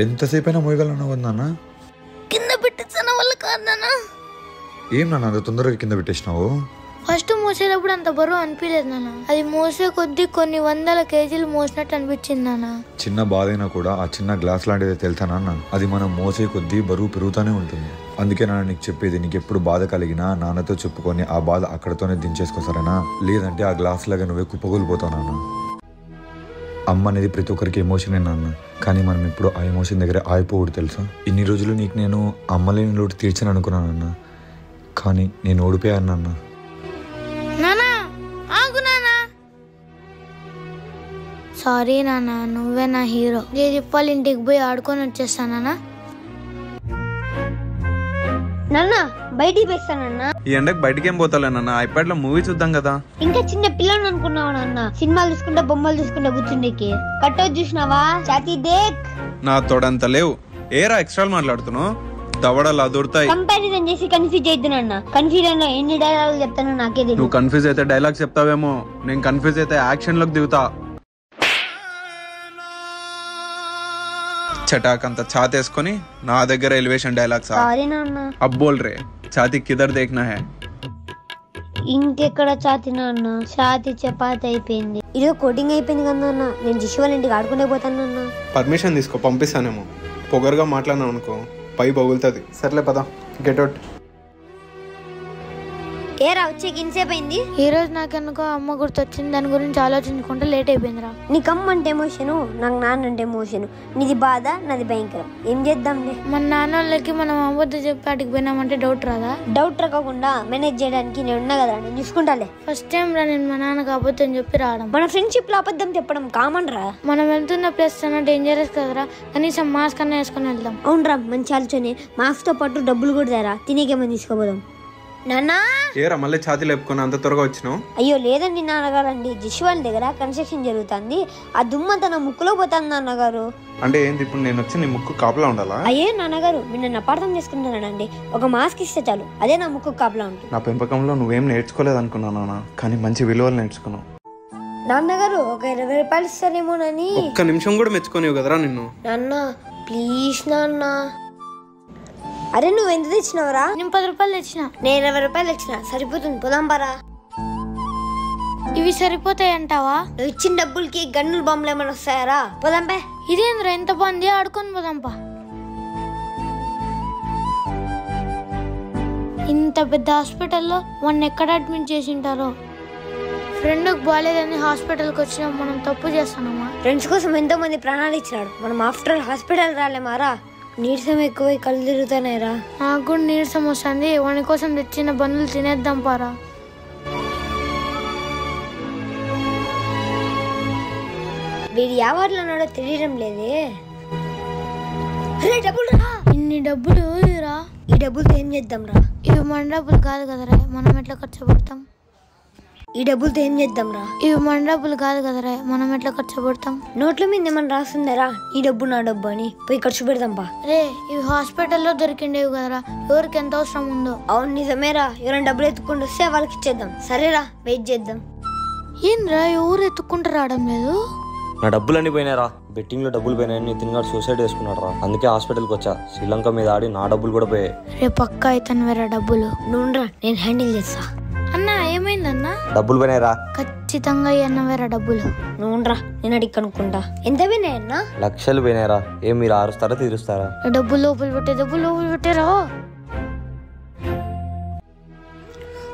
ఎంతసేపు అయినా మోయగలను నాన్న. కింద పెట్టిన వల్ల కాదు నాన్న. ఏం నాన్న అంత తొందరగా కింద పెట్టేసినావు? ఫస్ట్ మోసేటప్పుడు అంత బరువు అనిపించలేదు నాన్న. అది మోసే కొద్దీ కొన్ని వందల కేజీలు మోసినట్టు అనిపించింది నాన్న. చిన్న బాధ అయినా కూడా ఆ చిన్న గ్లాస్ లాంటిది తెలుసా నాన్న, అది మనం మోసే కొద్దీ బరువు పెరుగుతూనే ఉంటుంది. అందుకే నాన్న నీకు చెప్పేది, నీకు ఎప్పుడు బాధ కలిగినా నాన్నతో చెప్పుకొని ఆ బాధ అక్కడతోనే దించేసుకో సరేనా? లేదంటే ఆ గ్లాస్ లాగా నువ్వే కుప్పగూలిపోతావు నాన్న. అమ్మ అనేది ప్రతి ఒక్కరికి ఎమోషనే నాన్న, కానీ మనం ఇప్పుడు ఆ ఎమోషన్ దగ్గర ఆగిపోకూడదు తెలుసా? ఇన్ని రోజులు నీకు నేను అమ్మలేని లోటు తీర్చని అనుకున్నానన్న, కానీ నేను ఓడిపోయాను నాన్న. సారీ నాన్న, నువ్వే నా హీరో. జయదీప్ ఇంటికి పోయి ఆడుకొని వచ్చేస్తానా? నాన్న బయటికి వేస్తానన్నా. ఈ ఎండకు బయటికి ఏం పోతాలేనన్న, ఐప్యాడ్ లో మూవీ చూద్దాం కదా. ఇంకా చిన్న పిల్లని అనుకున్నావు నాన్న, సినిమాలు చూసుకుంటా బొమ్మలు చూసుకుంటా కూర్చుండేకి. కట్టౌట్ చూసినావా? ఛాతీ దేక్. నా తోడంత లేవు. ఏరా ఎక్స్ట్రా మాట్లాడుతున్నావు? దవడలా దొరుకుతాయి. కంపారిజన్ చేసి కన్ఫ్యూజ్ అవుతున్నా. కన్ఫ్యూజన్ లో ఎన్ని డైలాగులు చెప్తానో నాకే తెలియదు. నువ్వు కన్ఫ్యూజ్ అయితే డైలాగ్ చెప్తావేమో, నేను కన్ఫ్యూజ్ అయితే యాక్షన్ లోకి దిగుతా. చటాక్ అంత ఛాతేసుకొని నా దగ్గర ఎలివేషన్ డైలాగ్స్. అబ్ బోల్ రే, ఛాతీ కిదర్ దేఖ్నా హై. ఇంకెక్కడ ఛాతీ నాన్న, ఛాతీ చపాతి అయిపోయింది. ఇదో కోటింగ్ అయిపోయింది కదా అన్న, నేను జిషు వాళ్ళ ఇంటికి ఆడుకునే పోతాను అన్న. పర్మిషన్ తీసుకో, పంపిస్తానేమో. పొగరుగా మాట్లాడినా అనుకో పై బగులుతుంది. సర్లే పద, గెట్ అవుట్. ఏరా వచ్చేకి ఇన్సేపు అయింది. ఈ రోజు నాకెందుకో అమ్మ గుర్తొచ్చింది, దాని గురించి ఆలోచించుకుంటే లేట్ అయిపోయిందిరా. నీకు అమ్మ అంటే ఎమోషను, నాకు నాన్న అంటే ఎమోషను. నీది బాధ, నాది భయంకరం. ఏం చేద్దాంలే. మన నాన్న వాళ్ళకి మనం అబద్ధం చెప్పి అడిగి పోయినామంటే డౌట్ రాదా? డౌట్ రాకుండా మేనేజ్ చేయడానికి నేను ఉన్నా కదా, నేను చూసుకుంటాలే. ఫస్ట్ టైం రా నేను మా నాన్నకు అబద్ధం చెప్పి రావడం. మన ఫ్రెండ్షిప్ లో అబద్ధం చెప్పడం కామన్ రా. మనం వెళ్తున్న ప్లేస్ అన్న డేంజరస్ కదరా, కనీసం మాస్క్ అన్న వేసుకుని వెళ్దాం. అవునరా, మంచి ఆలోచనే. మాస్క్ తో పాటు డబ్బులు కూడా తేరా, తినేకేమని తీసుకోపోదాం. నాన్నా ఏరా మళ్ళీ ఛాతీ లేపుకొని అంత త్వరగా వచ్చినావు? అయ్యో లేదండి నాన్నగారండి, జిషు వాళ్ళ దగ్గర కన్స్ట్రక్షన్ జరుగుతుంది, ఆ దుమ్మంతా నా ముక్కులో పోతుంది నాన్నగారు. అంటే ఏంటి ఇప్పుడు నేను వచ్చి నీ ముక్కు కాపలా ఉండాలా? అయ్యే నాన్నగారు, మీరు నన్ను అపార్థం చేసుకుంటున్నానండి. ఒక మాస్క్ ఇస్తే చాలు, అదే నా ముక్కు కాపలా ఉంటుంది. నా పెంపకంలో నువ్వేం నేర్చుకోలేదు అనుకున్నాను నాన్న, కానీ మంచి విలువలు నేర్చుకున్నావు. నాన్నగారు ఒక 20 రూపాయలు ఇస్తారేమోనని. ఒక్క నిమిషం కూడా మెచ్చుకోనివు కదరా నిన్ను. నాన్న ప్లీజ్ నాన్న. అరే నువ్వు ఎంత తెచ్చినావరా? నేను 10 రూపాయలు తెచ్చిన. నేను 20 రూపాయలు తెచ్చిన, సరిపోతుంది. పోదాం పరా. ఇవి సరిపోతాయి అంటావా? నువ్వు ఇచ్చిన డబ్బులకి గన్నుల బొమ్మలు ఏమైనా వస్తాయారా? పోదాంపా. ఇదేంద్రా ఎంత బాగుంది, ఆడుకొని పోదాంపా. ఇంత పెద్ద హాస్పిటల్లో వన్ ఎక్కడ అడ్మిట్ చేసింటారో. ఫ్రెండ్కి బాగాలేదని హాస్పిటల్కి వచ్చినా మనం తప్పు చేస్తున్నామా? ఫ్రెండ్స్ కోసం ఎంతో మంది ప్రాణాలు ఇచ్చినాడు, మనం ఆఫ్టర్ ఆల్ హాస్పిటల్ రాలేమారా? నీరసం ఎక్కువై కళ్ళు తిరుగుతానేరా. నాకు కూడా నీరసం వస్తుంది, వాని కోసం తెచ్చిన బండ్లు తినేద్దాం పారా. వీడి యావార్లో ఉన్నాడో తెలియడం లేదే. ఇన్ని డబ్బులు రా, ఈ డబ్బులతో ఏం చేద్దాం రా? ఇవి మన డబ్బులు కాదు కదరా, మనం ఎట్లా ఖర్చు పెడతాం? ఈ డబ్బులతో ఏం చేద్దాం రా? ఇవి మన డబ్బులు కాదు కదరా, మనం ఎట్లా ఖర్చు పెడతాం? నోట్ల మీద ఏమన్నా రాస్తుందరా, ఈ డబ్బు నా డబ్బు అని, పోయి ఖర్చు పెడదాం పా. రే ఇవి హాస్పిటల్లో దొరికిండేవి కదరా, ఎవరికి ఎంత అవసరం ఉందో. అవును నిజమేరా, ఎవరైనా డబ్బులు ఎత్తుకుంటూ వస్తే వాళ్ళకి ఇచ్చేద్దాం. సరేరా వెయిట్ చేద్దాం. ఏంద్రా ఎవరు ఎత్తుకుంటూ రావడం లేదు? నా డబ్బులన్నీ పోయినారా, బెట్టింగ్ లో డబ్బులు పోయినాయని నితిన్ గారు సూసైడ్ చేసుకున్నాడు రా, అందుకే హాస్పిటల్కి వచ్చా. శ్రీలంక మీద ఆడి నా డబ్బులు కూడా పోయాయి. రే పక్కా అయితాను వేరే డబ్బులు. నువ్వురా నేను హ్యాండిల్ చేస్తా. అన్నా ఏమైందన్నా? డబ్బులు పోయినాయిరా. ఖచ్చితంగా అన్న వేరే డబ్బులు. నువ్వురా నేను అడిగి కనుక్కుంటా. ఎంత పోయినాయన్నా? లక్షలు పోయినాయిరా. ఏం మీరు ఆరుస్తారా తీరుస్తారా? డబ్బులు లోపల పెట్టే, డబ్బులు లోపల పెట్టారా?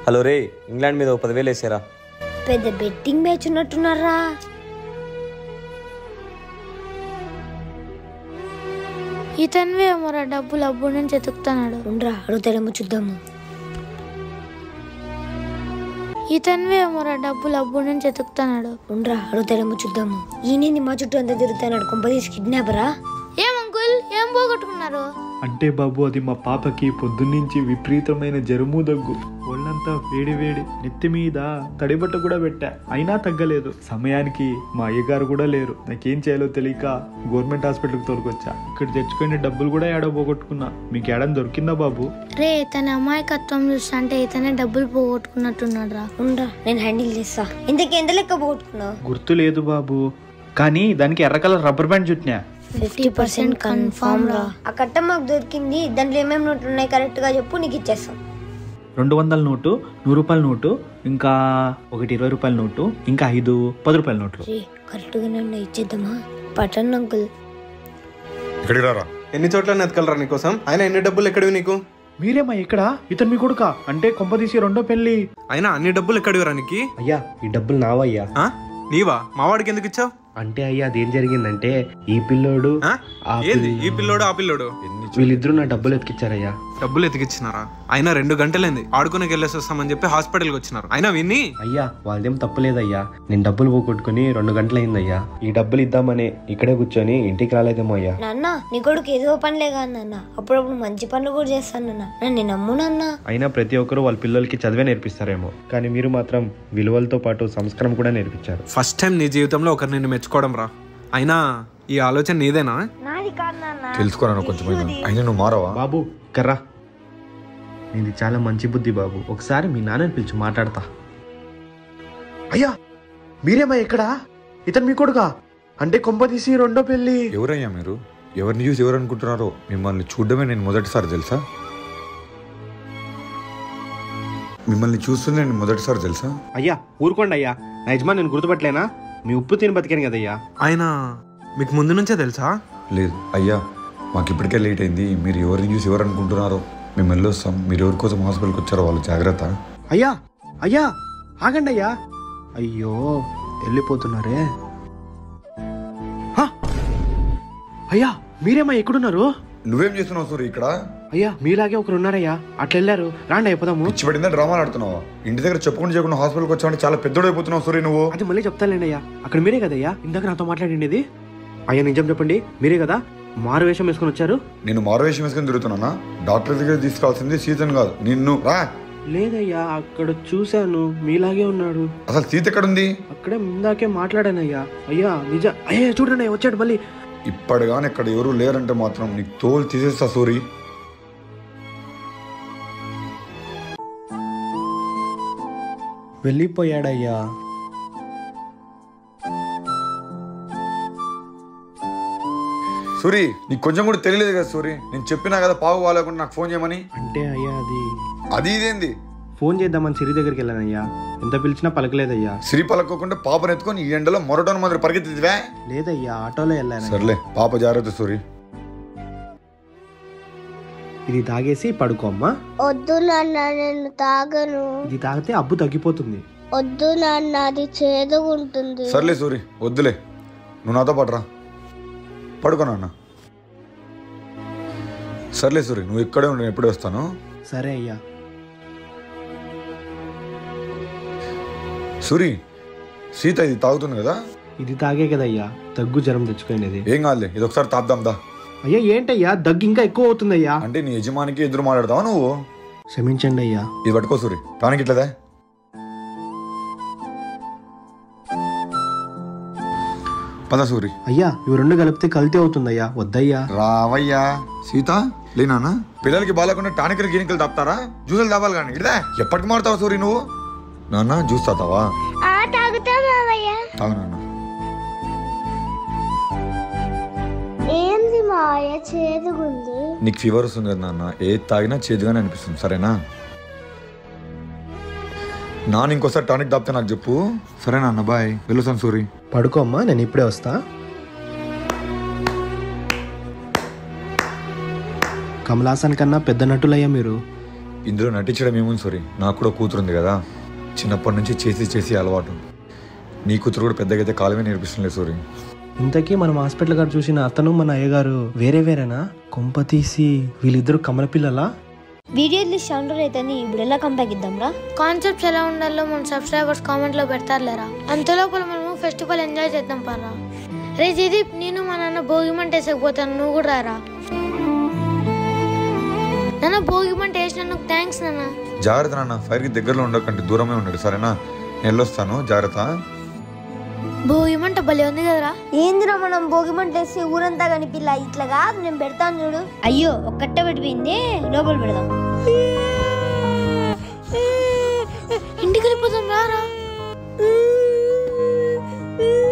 హలో రే, ఇంగ్లాండ్ మీద 10,000 వేసారా. పెద్ద బెట్టింగ్ మ్యాచ్ ఉన్నట్టున్నారా. ఇతన్వే ఏమోరా డబ్బులు అబ్బు నుంచి ఎతుకుతున్నాడు. ఉండరా అడుగుతాడేమో చూద్దాము. ఇతన్వే ఏమోరా డబ్బులు అబ్బు నుంచి ఎతుకుతున్నాడు. ఉండరా అడుగుతాడేమో చూద్దాము. ఈయన మా చుట్టూ అంతా తిరుగుతున్నాడు, కొంపదీసి కిడ్నాపరా? ఏం అంకుల్ ఏం పోగొట్టుకున్నారు? అంటే బాబు అది మా పాపకి పొద్దున్నుంచి విపరీతమైన జరుము దగ్గు, ఒళ్ళంతా వేడి వేడి, నెత్తి మీద తడిబట్ట కూడా పెట్టా, అయినా తగ్గలేదు. సమయానికి మా అయ్యగారు కూడా లేరు. నాకేం చేయాలో తెలియక గవర్నమెంట్ హాస్పిటల్కి తోలుకొచ్చా. ఇక్కడ తెచ్చుకునే డబ్బులు కూడా ఏడో పోగొట్టుకున్నా. మీకు ఏడని దొరికిందా బాబు? రే తన అమాయకత్వం చూస్తా అంటే ఇతనే డబ్బులు పోగొట్టుకున్నట్టున్నాడు రా. ఉండరా నేను హ్యాండిల్ చేస్తా. ఇంతకీ ఎంత లెక్క పోగొట్టుకున్నావు? గుర్తు లేదు బాబు, కానీ దానికి ఎర్ర కలర్ రబ్బర్ బ్యాండ్ చుట్టినా. 50% కన్ఫర్మ్ రా. ఆ కట్ట మాకు దొరికింది, దాంట్లో ఏమేమి నోట్లు ఉన్నాయి కరెక్ట్ గా చెప్పు, నీకు ఇచ్చేస్తాం. 200 నోటు, 100 రూపాయల నోటు, ఇంకా ఒకటి 20 రూపాయల నోటు, ఇంకా 5 10 రూపాయల నోట్లు. కరెక్ట్గానే ఉన్నాయి, ఇచ్చేద్దామా? పట్టండి అంకుల్. ఇక్కడికి రారా. ఎన్ని చోట్ల నెతకలరా నీకోసం? ఆయన ఎన్ని డబ్బులు ఎక్కడివి నీకు? మీరేమా ఇక్కడ? ఇతను మీ కొడుక అంటే కొంపదీసి రెండో పెళ్లి. అయినా అన్ని డబ్బులు ఎక్కడివిరా నీకు? అయ్యా ఈ డబ్బులు నావయ్యా. నీవా? మావాడికి ఎందుకు ఇచ్చావు? అంటే అయ్యా అదేం జరిగిందంటే ఈ పిల్లోడు ఏంది ఈ పిల్లోడు ఆ పిల్లోడు వీళ్ళిద్దరూ నా డబ్బులు ఎత్తికిచ్చారయ్యా. డబ్బులు ఎతికిచ్చినారా? అయినా 2 గంటలైంది ఆడుకునేకి వెళ్ళేసి వస్తామని చెప్పి హాస్పిటల్కి వచ్చినారు. అయినా విన్ని అయ్యా వాళ్ళదేం తప్పులేదయ్యా. నేను డబ్బులు పోగొట్టుకుని 2 గంటలైందయ్యా. ఈ డబ్బులు ఇద్దామని ఇక్కడే కూర్చొని ఇంటికి రాలేదేమో అయ్యా. నాన్న నీ కొడుకు ఏదో పనిలే కాదు నాన్న, అప్పుడప్పుడు మంచి పనులు కూడా చేస్తాను నాన్న, నన్ను నమ్ము నాన్న. అయినా ప్రతి ఒక్కరు వాళ్ళ పిల్లలకి చదివే నేర్పిస్తారేమో, కానీ మీరు మాత్రం విలువలతో పాటు సంస్కారం కూడా నేర్పించారు. ఫస్ట్ టైం నీ జీవితంలో ఒకరు నిన్ను మెచ్చుకోవడం రా. అయినా ఈ ఆలోచన నీదేనా? నాది కాదు నాన్న. తెలుసుకోరా కొంచెం. అయినా నువ్వు మారవా? బాబు కర్రా, నీది చాలా మంచి బుద్ధి బాబు. ఒకసారి మీ నాన్నని పిలిచి మాట్లాడతా. అయ్యా మీరేమా ఇక్కడ? ఇతను మీ కొడుకా అంటే కొంపదీసి రెండో పెళ్లి. ఎవరయ్యా మీరు? ఎవరిని చూసి ఎవరు అనుకుంటున్నారో? మిమ్మల్ని చూడడమే నేను మొదటిసారి తెలుసా? మిమ్మల్ని చూస్తుంది నేను మొదటిసారి తెలుసా? అయ్యా ఊరుకోండి అయ్యా, నా యజమాని నేను గుర్తుపట్టలేనా? మీ ఉప్పు తిని బతికాను కదయ్యా. ఆయన మీకు ముందు నుంచే తెలుసా? లేదు అయ్యా, మాకు ఇప్పటికే లేట్ అయింది. మీరు ఎవరిని చూసి ఎవరు అనుకుంటున్నారో? మేము వెళ్ళొస్తాం. మీరు ఎవరి కోసం హాస్పిటల్కి వచ్చారో వాళ్ళు జాగ్రత్త. అయ్యా అయ్యా ఆగండి అయ్యా. అయ్యో వెళ్ళిపోతున్నారే. అయ్యా మీరేమా ఎక్కడున్నారు? నువ్వేం చేస్తున్నావు సూరి ఇక్కడ? అయ్యా మీలాగే ఒకరు ఉన్నారయ్యా, అట్లా వెళ్ళారు. రాండి అయిపోదాము. పిచ్చి పడిందా? డ్రామాలు ఆడుతున్నావా? ఇంటి దగ్గర చెప్పుకుంటూ చేయకుండా హాస్పిటల్కి వచ్చావంటే చాలా పెద్దోడైపోతున్నావు సూరి నువ్వు. అది మళ్ళీ చెప్తానులేండి అయ్యా. అక్కడ మీరే కదయ్యా ఇందాక నాతో మాట్లాడిండేది. అయ్యా నిజం చెప్పండి, మీరే కదా మారు వేషం వేసుకుని వచ్చారు? నేను మారు వేషం వేసుకుని తిరుగుతున్నా. డాక్టర్ దగ్గర తీసుకురావాల్సింది సీతను కాదు నిన్ను. రా. లేదయ్యా అక్కడ చూశాను, మీలాగే ఉన్నాడు. అసలు సీత ఎక్కడుంది? అక్కడే ముందాకే మాట్లాడానయ్యా. అయ్యా నిజం. అయ్యా చూడండి వచ్చాడు మళ్ళీ. ఇప్పటిగాని ఇక్కడ ఎవరు లేరంటే మాత్రం నీకు తోలు తీసేస్తా సూరి. వెళ్ళిపోయాడయ్యా. సూరి నీకు కొంచెం కూడా తెలియలేదు కదా సూరి? నేను చెప్పినా కదా పావు వాళ్ళకుండా నాకు ఫోన్ చేయమని. అంటే అయ్యా అది ఇదేంది? ఫోన్ చేద్దామని సిరి దగ్గరికి వెళ్ళానయ్యా. ఎంత పిలిచినా పలకలేదయ్యా. సిరి పలకోకుండా పాపను ఎత్తుకొని ఈ ఎండలో మొరటోని మాదిరి పరిగెత్తివే? లేదయ్యా ఆటోలో వెళ్ళాను. సర్లే పాప జాగ్రత్త సూరి. ఇది తాగేసి పడుకోమ్మా. వద్దు నాన్న నేను తాగను. ఇది తాగితే అబ్బు తగ్గిపోతుంది. వద్దు నాన్న అది చేదుగుంటుంది. సర్లే సూరి వద్దులే, నువ్వు నాతో పాటురా. పడుకో నాన్న. సర్లే సూరి నువ్వు ఇక్కడే ఉండి, నేను ఎప్పుడే వస్తాను. సరే అయ్యా. సూరి సీత ఇది తాగుతుంది కదా? ఇది తాగే కదయ్యా దగ్గు జ్వరం తెచ్చుకునేది. ఏం కాదులే, ఇది ఒకసారి తాపుదాం దా. అయ్యా ఏంటయ్యా దగ్గు ఇంకా ఎక్కువ అవుతుందయ్యా. అంటే నీ యజమానికి ఎదురు మాట్లాడతావా నువ్వు? క్షమించండి అయ్యా. ఇది పట్టుకో సూరి, టానిక్ ఇట్లదే. పద సూరి. అయ్యా ఇవి 2 కలిపితే కల్తీ అవుతుందయ్యా, వద్దయ్యా. రావయ్యా. సీత లేనా? పిల్లలకి బాగాలేకుండా టానికలు గినికలు తాపుతారా? జ్యూసులు తాపాలి కానీ ఇదే ఎప్పటికి మారుతావు సూరి నువ్వు? నాన్న జ్యూస్ తాతావా? తాగు నాన్న. ఏంది మాయ చేదుగుంది? నీకు ఫీవర్ వస్తుంది కదా నాన్న, ఏది తాగినా చేదుగానే అనిపిస్తుంది సరేనా? నాన్న ఇంకోసారి టానిక్ తాపితే నాకు చెప్పు సరేనా అన్న? బాయ్, వెళ్ళొస్తాను సూరి. పడుకోమ్మా, నేను ఇప్పుడే వస్తా. కమలాసన్ కన్నా పెద్ద నటులయ్యా మీరు. ఇందులో నటించడం ఏముంది సూరి? నాకు కూడా కూతురు ఉంది కదా, చిన్నప్పటి నుంచి చేసి అలవాటు. నీ కూతురు కూడా పెద్దగైతే కాలమే నేర్పిస్తుంది సూరి. ఇంతకీ మనం హాస్పిటల్ గారు చూసిన అతను మన అయ్యగారు వేరేనా? కొంప తీసి వీళ్ళిద్దరు కమల పిల్లలా? వీడియో సౌండ్ అయితేని ఇప్పుడు ఎలా కంబ్యాక్ ఇద్దాంరా? కాన్సెప్ట్స్ ఎలా ఉండాలో మన సబ్స్క్రైబర్స్ కామెంట్ లో పెడతారులేరా. అంతలోపల మనము ఫెస్టివల్ ఎంజాయ్ చేద్దాం పర్రా. రే జయదీప్, నేను మా నాన్న భోగిమంట వేసకపోతాను, నువ్వు కూడా రారా. నాన్న భోగిమంట వేసినందుకు థ్యాంక్స్ నాన్న. జాగ్రత్త నాన్న, ఫైర్ కి దగ్గరలో ఉండకంటే దూరమే ఉన్నాడు సరేనా? నేను వెళ్ళొస్తాను, జాగ్రత్త. భోగిమంట భలే ఉంది కదరా. ఏందిరా మనం భోగిమంట వేసి ఊరంతా కనిపిల్ల ఇట్లా కాదు, నేను పెడతాను చూడు. అయ్యో ఒక్కటే పడిపోయింది, లోపల పెడదాం. ఇంటికి వెళ్ళిపోతాం రారా.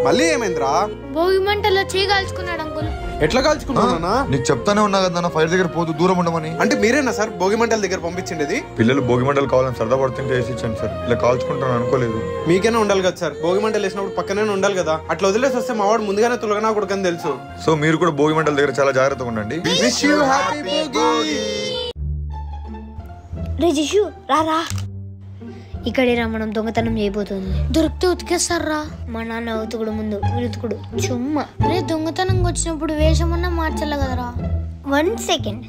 మళ్ళీ ఏమైందిరా? భోగి మంటల్లో చేయి కాల్చుకున్నాడు అంకుల్. ఎట్లా కాల్చుకున్నానా? నీకు చెప్తానే ఉన్నా కదా ఫైర్ దగ్గర పోతూ దూరం ఉండమని. అంటే మీరేనా సార్ భోగి మంటల దగ్గర పంపించిండేది? పిల్లలు భోగి మంటలు కావాలని సరదా పడుతుంటే వేసి ఇచ్చాను సార్. ఇలా కాల్చుకుంటాను అనుకోలేదు. మీకైనా ఉండాలి కదా సార్, భోగి మంటలు వేసినప్పుడు పక్కనే ఉండాలి కదా. అట్లా వదిలేసి వస్తే మా వాడు ముందుగానే తులగనా కొడుకని తెలుసు. సో మీరు కూడా భోగి మంటల దగ్గర చాలా జాగ్రత్తగా ఉండండి. Wish you happy Bhogi. రే జిషు రారా, ఇక్కడేరా మనం దొంగతనం చేయబోతుంది. దొరికితే ఉతికేస్తారా? మా నాన్న ఉతుకుడు ముందు ఉతుకుడు చుమ్మా. రే దొంగతనం వచ్చినప్పుడు వేషమన్నా మార్చాలి కదరా. 1 సెకండ్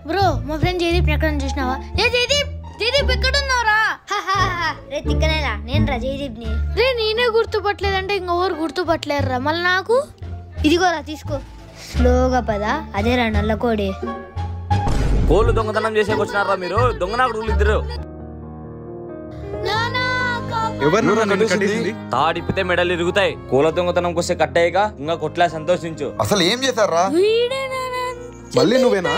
బ్రో, మా ఫ్రెండ్ జయదీప్ ఎక్కడ చూసినావా? ఏ జయదీప్, జయదీప్ ఎక్కడున్నావురా? రే తిక్కనేరా, నేను రా జయదీప్ ని. రే నేనే గుర్తుపట్టలేదంటే ఇంకెవరు గుర్తుపట్టలేరురా మళ్ళీ నాకు. ఇదిగోరా తీసుకో. స్లోగా పదా, అదేరా నల్లకోడి. కోళ్ళు దొంగతనం చేసేకి వచ్చినారా మీరు? దొంగనాకుడు ఇద్దరు. తాడిపితే మెడలు ఇరుగుతాయి. కోళ్ళ దొంగతనంకి వస్తే కట్టేయక ఇంకా కొట్లా సంతోషించు. అసలు ఏం చేశారా? మళ్ళీ నువ్వేనా?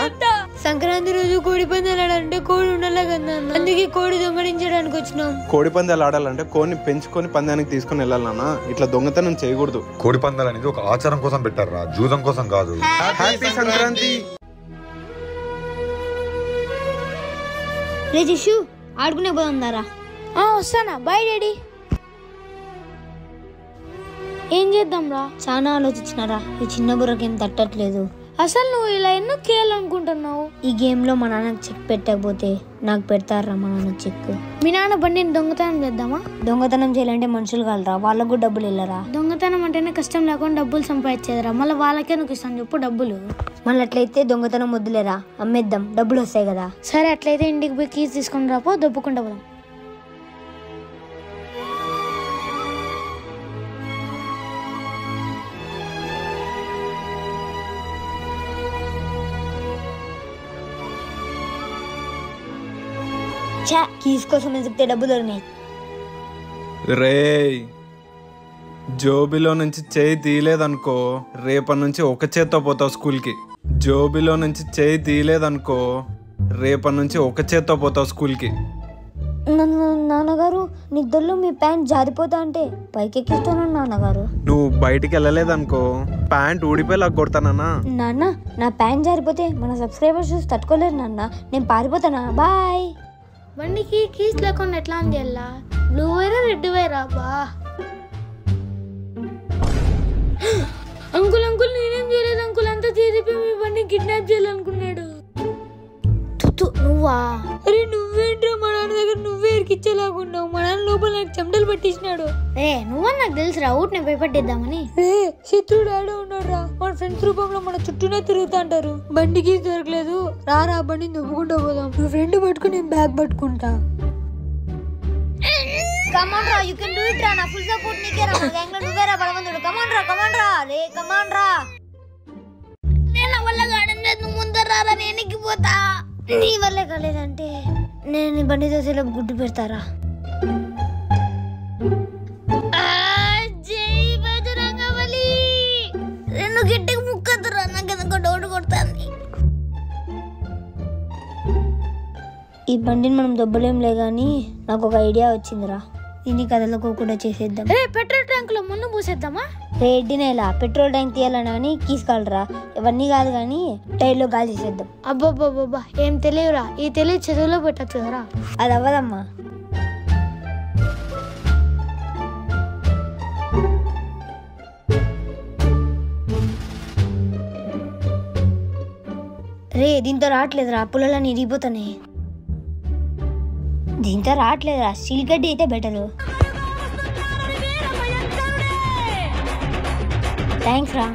సంక్రాంతి రోజు కోడి పందాలు ఆడాలంటే కోడి ఉండాలి కదా, అందుకే కోడి దొంగలించడానికి వచ్చినాం. కోడి పందాలు ఆడాలంటే కోడిని పెంచుకొని పందానికి తీసుకుని వెళ్ళాలి నాన్న. ఇట్లా దొంగతనం చేయకూడదు. కోడి పందాలు అనేది ఒక ఆచారం కోసం పెట్టారా, జూదం కోసం కాదు. హ్యాపీ సంక్రాంతి. రే జిషు ఆడుకునే పోదాందారా. వస్తానా, బాయ్ డాడీ. ఏం చేద్దాం రా? చాలా ఆలోచించినారా, ఈ చిన్న బుర్రకేం తట్టట్లేదు. అసలు నువ్వు ఇలా ఎన్నో కేయాలనుకుంటున్నావు? ఈ గేమ్ లో మా నాన్నకి చెక్ పెట్టకపోతే నాకు పెడతారా మా నాన్న చెక్? మీ నాన్న బండిని దొంగతనం చేద్దామా? దొంగతనం చేయాలంటే మనుషులు కాలరా, వాళ్ళకు డబ్బులు వెళ్ళరా. దొంగతనం అంటేనే కష్టం లేకుండా డబ్బులు సంపాదించేదరా, మళ్ళీ వాళ్ళకే నువ్వు ఇస్తాను చెప్పు డబ్బులు. మళ్ళీ అట్లయితే దొంగతనం వద్దులేరా, అమ్మేద్దాం, డబ్బులు వస్తాయి కదా. సరే అట్లయితే ఇంటికి పోయి కీస్ తీసుకుని రాపో, దొబ్బుకుంటా పోదాం. కీస్ కోసం ఎదిగితే డబ్బులు దొరినాయి. రే జోబిలో నుంచి చేయి తీయలేదనుకో, రేపటి నుంచి ఒక చేత్తో పోతావు స్కూల్కి. జోబిలో నుంచి చేయి తీయలేదనుకో, రేపటి నుంచి ఒక చేత్తో పోతావు స్కూల్కి. నాన్నగారు నిద్రలో మీ ప్యాంట్ జారిపోతా అంటే పైకెక్కిస్తాను నాన్నగారు. నువ్వు బయటికి వెళ్ళలేదనుకో ప్యాంట్ ఊడిపోయేలా కొడతానా? నాన్న నా ప్యాంట్ జారిపోతే మన సబ్స్క్రైబర్స్ చూసి తట్టుకోలేరు నాన్న, నేను పారిపోతానా. బాయ్. బండికి కీస్ లేకుండా ఎట్లా ఉంది అల్లా? బ్లూ వైరా రెడ్ వైరా? బా అంకుల్ అంకుల్ నేనేం చేయలేదు అంకుల్, అంతా తీరిపి మీ బండిని కిడ్నాప్ చేయాలనుకున్నాడు. నువ్వా? అరే నువ్వేంట్రా మా నాన్న దగ్గర నువ్వే ఇరికిచ్చేలాగున్నావు. మా నాన్న లోపల నాకు చెమటలు పట్టించినాడు. నువ్వని నాకు తెలుసురా, ఊటి నేను భయపట్టిద్దామని. శత్రుడు ఆడే ఉన్నాడు రా, మన ఫ్రెండ్స్ రూపంలో మన చుట్టూనే తిరుగుతా అంటారు. బండికి దొరకలేదు, రారా బండిని దువ్వుకుంటూ పోదాం. నువ్వు ఫ్రెండ్ పట్టుకుని నేను బ్యాగ్ పట్టుకుంటా. Come on, Ra, you can do it, Ra. Na full support నీకే రా. మన గ్యాంగ్ లో నువ్వే రా బలవంతుడు. Come on, Ra, come on, Ra. Ray come on, Ra. నేను వల్ల గాడనే నువ్వు ముందర రారా, నేను ఎక్కిపోతా. నీ వల్లే కాలేదంటే నేను ఈ బండి దోశలో గుడ్డు పెడతారా. జై బజరంగబలి. రెండు గట్టిగా ముక్కదురా, నాకు ఎందుకో డౌట్ కొడుతుంది. ఈ బండిని మనం దొబ్బలేంలే గానీ నాకు ఒక ఐడియా వచ్చిందిరా, దీన్ని కదలకోకుండా చేసేద్దాం. పెట్రోల్ ట్యాంక్ లో మున్ను పూసేద్దామా? రెడ్డినేలా పెట్రోల్ ట్యాంక్ తీయాలని కీసుకోవాలరా, ఇవన్నీ కాదు కానీ టైర్లో గాలి చేసేద్దాం. అబ్బాబ్బాబ్బా ఏం తెలియరా, ఈ తెలివి చదువులో పెట్టచ్చు కదరా. అది అవ్వదమ్మా. రే దీంతో రావట్లేదురా, పుల్లలని ఇరిగిపోతున్నాయి. దీంతో రావట్లేదురా, స్టీల్ గడ్డి అయితే బెటరు. థ్యాంక్స్ రా.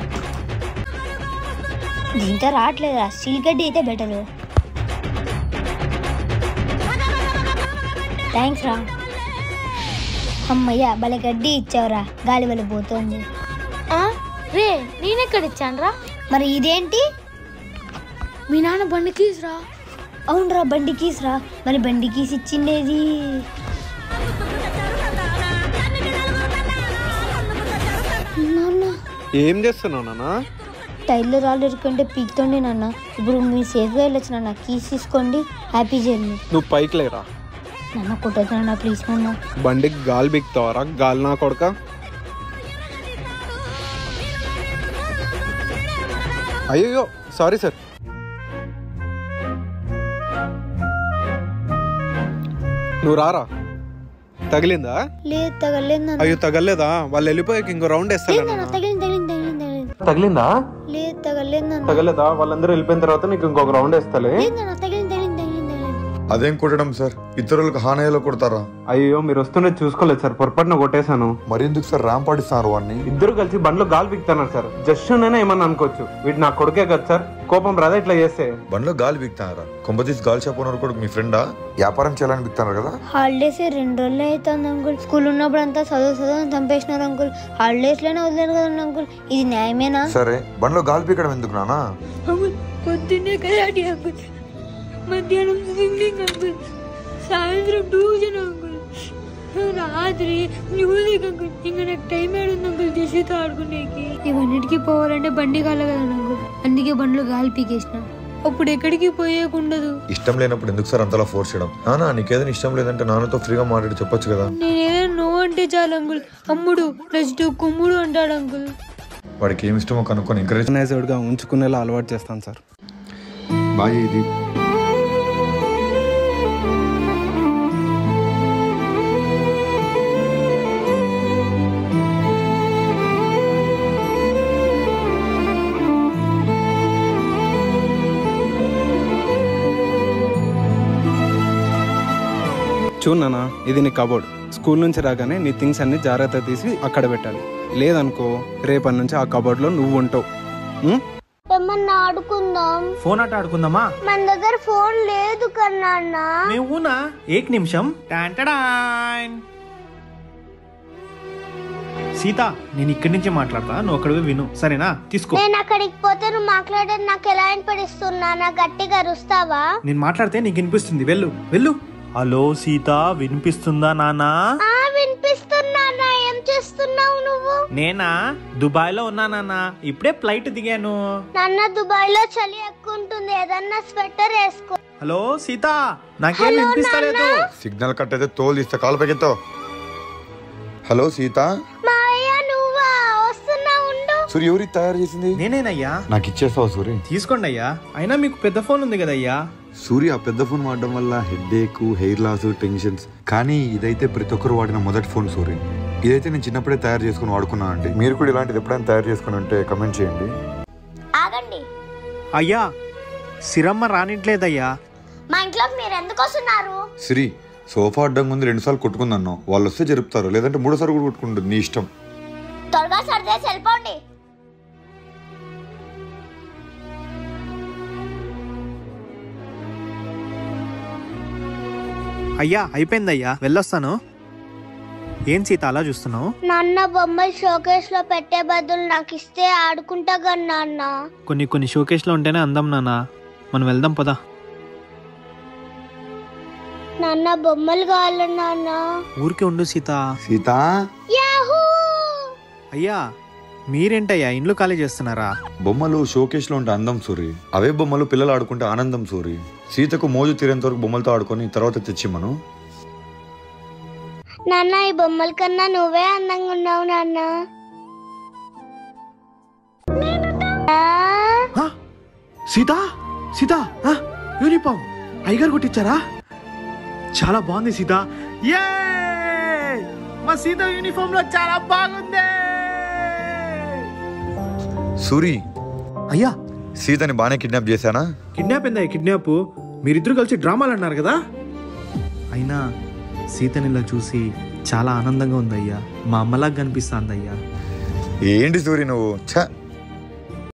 దీంతో రావట్లేదురా, స్టీల్ గడ్డి అయితే బెటరు. థ్యాంక్స్ రా. అమ్మయ్య భలే గడ్డి ఇచ్చావురా, గాలి వల్ల పోతుంది. రే నేనెక్కడ ఇచ్చాను రా? మరి ఇదేంటి? మీ నాన్న బండి కీస్ రా. అవునరా బండి కీస్ రా, మరి బండి కీస్ ఇచ్చిండేది. ఏం చేస్తున్నావు నాన్న? టైర్లో రాళ్ళు ఎరుకుంటే పీక్తోండి నాన్న. ఇప్పుడు మీరు సేఫ్గా వెళ్ళొచ్చు నాన్న, కీస్ తీసుకోండి, హ్యాపీ జర్నీ. నువ్వు పైకి లేరా నాన్న, కొట్టదు నాన్న ప్లీజ్ నాన్న. బండికి గాలి బిక్తావరా, గాలి నా కొడక. అయ్యో సారీ సార్. నువ్వు రారా. తగిలిందా? లేదు తగలేదు. అయ్యో తగలేదా? వాళ్ళు వెళ్ళిపోయాక ఇంకో రౌండ్ వేస్తా. తగిలిందా? లేదు తగలేదు. తగలేదా? వాళ్ళందరూ వెళ్ళిపోయిన తర్వాత నీకు ఇంకొక రౌండ్ వేస్తాలే. అదేం కొట్టడం సార్? ఇతరులకు హానయ్యలో కొడతారా? అయ్యో మీరు వస్తుండే చూసుకోలేదు సార్, పొరపాటున కొట్టేశాను. మరి ఎందుకు సార్ ర్యాంప్ ఆడిస్తున్నారు వాడిని? ఇద్దరు కలిసి బండ్లో గాలి పీకుతున్నారు సార్. జస్ట్ నేనే ఏమన్నా అనుకోవచ్చు, వీడు నా కొడుకే కదా సార్. కోపం రాదా ఇట్లా చేస్తే? బండ్లో గాలి పీకుతున్నారా? కొంపతీసి గాలి షాప్ ఓనర్ కూడా మీ ఫ్రెండా? వ్యాపారం చేయాలని పీకుతున్నారు కదా? హాలిడేస్ 2 రోజులు అవుతుంది అంకుల్. స్కూల్ ఉన్నప్పుడు అంతా చదువు చంపేసినారు అంకుల్. హాలిడేస్ లోనే వదిలేరు కదండి అంకుల్. ఇది న్యాయమేనా? సరే బండ్లో గాలి పీకడం ఎందుకు నానా? పొద్దున్నే కరాటే అంకుల్, మధ్యాహ్నం స్విమ్మింగ్ అంకుల్, సాయంత్రం ట్యూషన్ అంకుల్, రాత్రి మ్యూజిక్ అంకుల్. ఇంకా నాకు టైం ఏడుంది అంకుల్ జెస్సీతో ఆడుకునేకి. ఇవన్నిటికీ పోవాలంటే బండి కాలే కదా అంకుల్, అందుకే బండ్లో గాలి పీకేసిన. అప్పుడు ఎక్కడికి పోయేకుండదు. ఇష్టం లేనప్పుడు ఎందుకు సార్ అంతలా ఫోర్స్ చేయడం? నానా నీకేదైనా ఇష్టం లేదంటే నాన్నతో ఫ్రీగా మాట్లాడి చెప్పొచ్చు కదా. నేనేదో నో అంటే చాలు అంకుల్, అమ్ముడు నెక్స్ట్ కుమ్ముడు అంటాడు అంకుల్. వాడికి ఏమి ఇష్టమో కనుక్కొని ఎంకరేజ్ గా ఉంచుకునేలా అలవాటు చేస్తాను సార్. బాయ్. ఇది చూడనా, ఇది నీ కబోర్డ్. స్కూల్ నుంచి రాగానే నీ థింగ్స్ అన్ని జాగ్రత్త తీసి అక్కడ పెట్టాలి. లేదనుకో రేపటి నుంచి ఆ కబోర్డ్ లో నువ్వు ఉంటావు. ఏమన్నా ఆడుకుందాం? ఫోన్ ఆట ఆడుకుందామా? మన దగ్గర ఫోన్ లేదు కన్నా. మేమునా ఏక్ నిమిషం. సీత, నేను ఇక్కడి నుంచి మాట్లాడతా, నువ్వు అక్కడికి విను, సరేనా? తీసుకో. నేను అక్కడికి పోతే నువ్వు మాట్లాడేది నాకు ఎలా వినిపిస్తున్నా? నా గట్టిగా అరుస్తావా? నేను మాట్లాడితే నీకు వినిపిస్తుంది, వెళ్ళు వెళ్ళు. హలో సీత, వినిపిస్తుందా నానా? వినిపిస్తున్నా. ఏం చేస్తున్నావు నువ్వు? నేనా దుబాయ్ లో ఉన్నా నాన్న, ఇప్పుడే ఫ్లైట్ దిగాను. నాన్న దుబాయ్ లో చలి ఎక్కువ ఉంటుంది, ఏదన్నా స్వెటర్ వేసుకో. హలో సీత, నాకేం వినిపిస్తలేదు. సిగ్నల్ కట్ అయితే తోలు తీస్తా, కాలు పైకెత్తో. హలో సీత. నువ్వా? వస్తున్నా ఉండు. సూర్య ఎవరి తయారు చేసింది? నేనేనయ్యా. నాకు ఇచ్చేస్తావా సూర్య? తీసుకోండి అయ్యా, అయినా మీకు పెద్ద ఫోన్ ఉంది కదయ్యా. సూర్య పెద్ద ఫోన్ వాడడం వల్ల హెడ్ఏక్, హెయిర్ లాస్, టెన్షన్స్. కానీ ఇదైతే ప్రతి ఒక్కరు వాడిన మొదటి ఫోన్ సూర్య. ఇదైతే నేను చిన్నప్పుడే తయారు చేసుకుని వాడుకున్నా అండి. మీరు కూడా ఇలాంటిది ఎప్పుడైనా తయారు చేసుకుని ఉంటే కమెంట్ చేయండి. ఆగండి అయ్యా, సిరమ్మ రానిట్లేదయ్యా. మా ఇంట్లోకి మీరు ఎందుకు వస్తున్నారు? సిరి, సోఫా అడ్డం ముందు 2 సార్లు కొట్టుకుందన్నావు. వాళ్ళు వస్తే జరుపుతారు, లేదంటే 3 సార్లు కూడా కొట్టుకుంటుంది, నీ ఇష్టం. త్వరగా సర్దేసి వెళ్ళిపోండి. అయ్యా అయిపోయిందయ్యా, వెళ్ళొస్తాను. ఏం సీత అలా చూస్తున్నావు? నాన్న బొమ్మలు షోకేస్ లో పెట్టే బదులు నాకు ఇస్తే ఆడుకుంటా కన్నా. కొన్ని షోకేస్ లో ఉంటేనే అందం నాన్న. మనం వెళ్దాం పదా. నాన్న బొమ్మలు కావాలి నాన్న. ఊరికే ఉండు సీత. సీత. అయ్యా మీరేంటయ్యా ఇండ్లు ఖాళీ చేస్తున్నారా? బొమ్మలు షోకేస్ లో ఉంటే అందం సూరి, అవే బొమ్మలు పిల్లలు ఆడుకుంటే ఆనందం సూరి. సీతకు మోజు తీరేంత వరకు బొమ్మలతో ఆడుకొని తర్వాత తెచ్చి మనం. నాన్న ఈ బొమ్మల కన్నా నువ్వే అందంగా ఉన్నావు నాన్న. సీత సీత, యూనిఫామ్ అయ్యగారు కొట్టించారా? చాలా బాగుంది సీత. ఏ మా సీత యూనిఫామ్ లో చాలా బాగుంది. సూరి. అయ్యా సీతని బానే కిడ్నాప్ చేశానా? కిడ్నాప్ ఏందా? కిడ్నాప్ మీరిద్దరు కలిసి డ్రామాలు అన్నారు కదా. అయినా సీతని ఇలా చూసి చాలా ఆనందంగా ఉందయ్యా. మా అమ్మలాగా కనిపిస్తాందయ్యా. ఏంటి సూరి నువ్వు? ఛ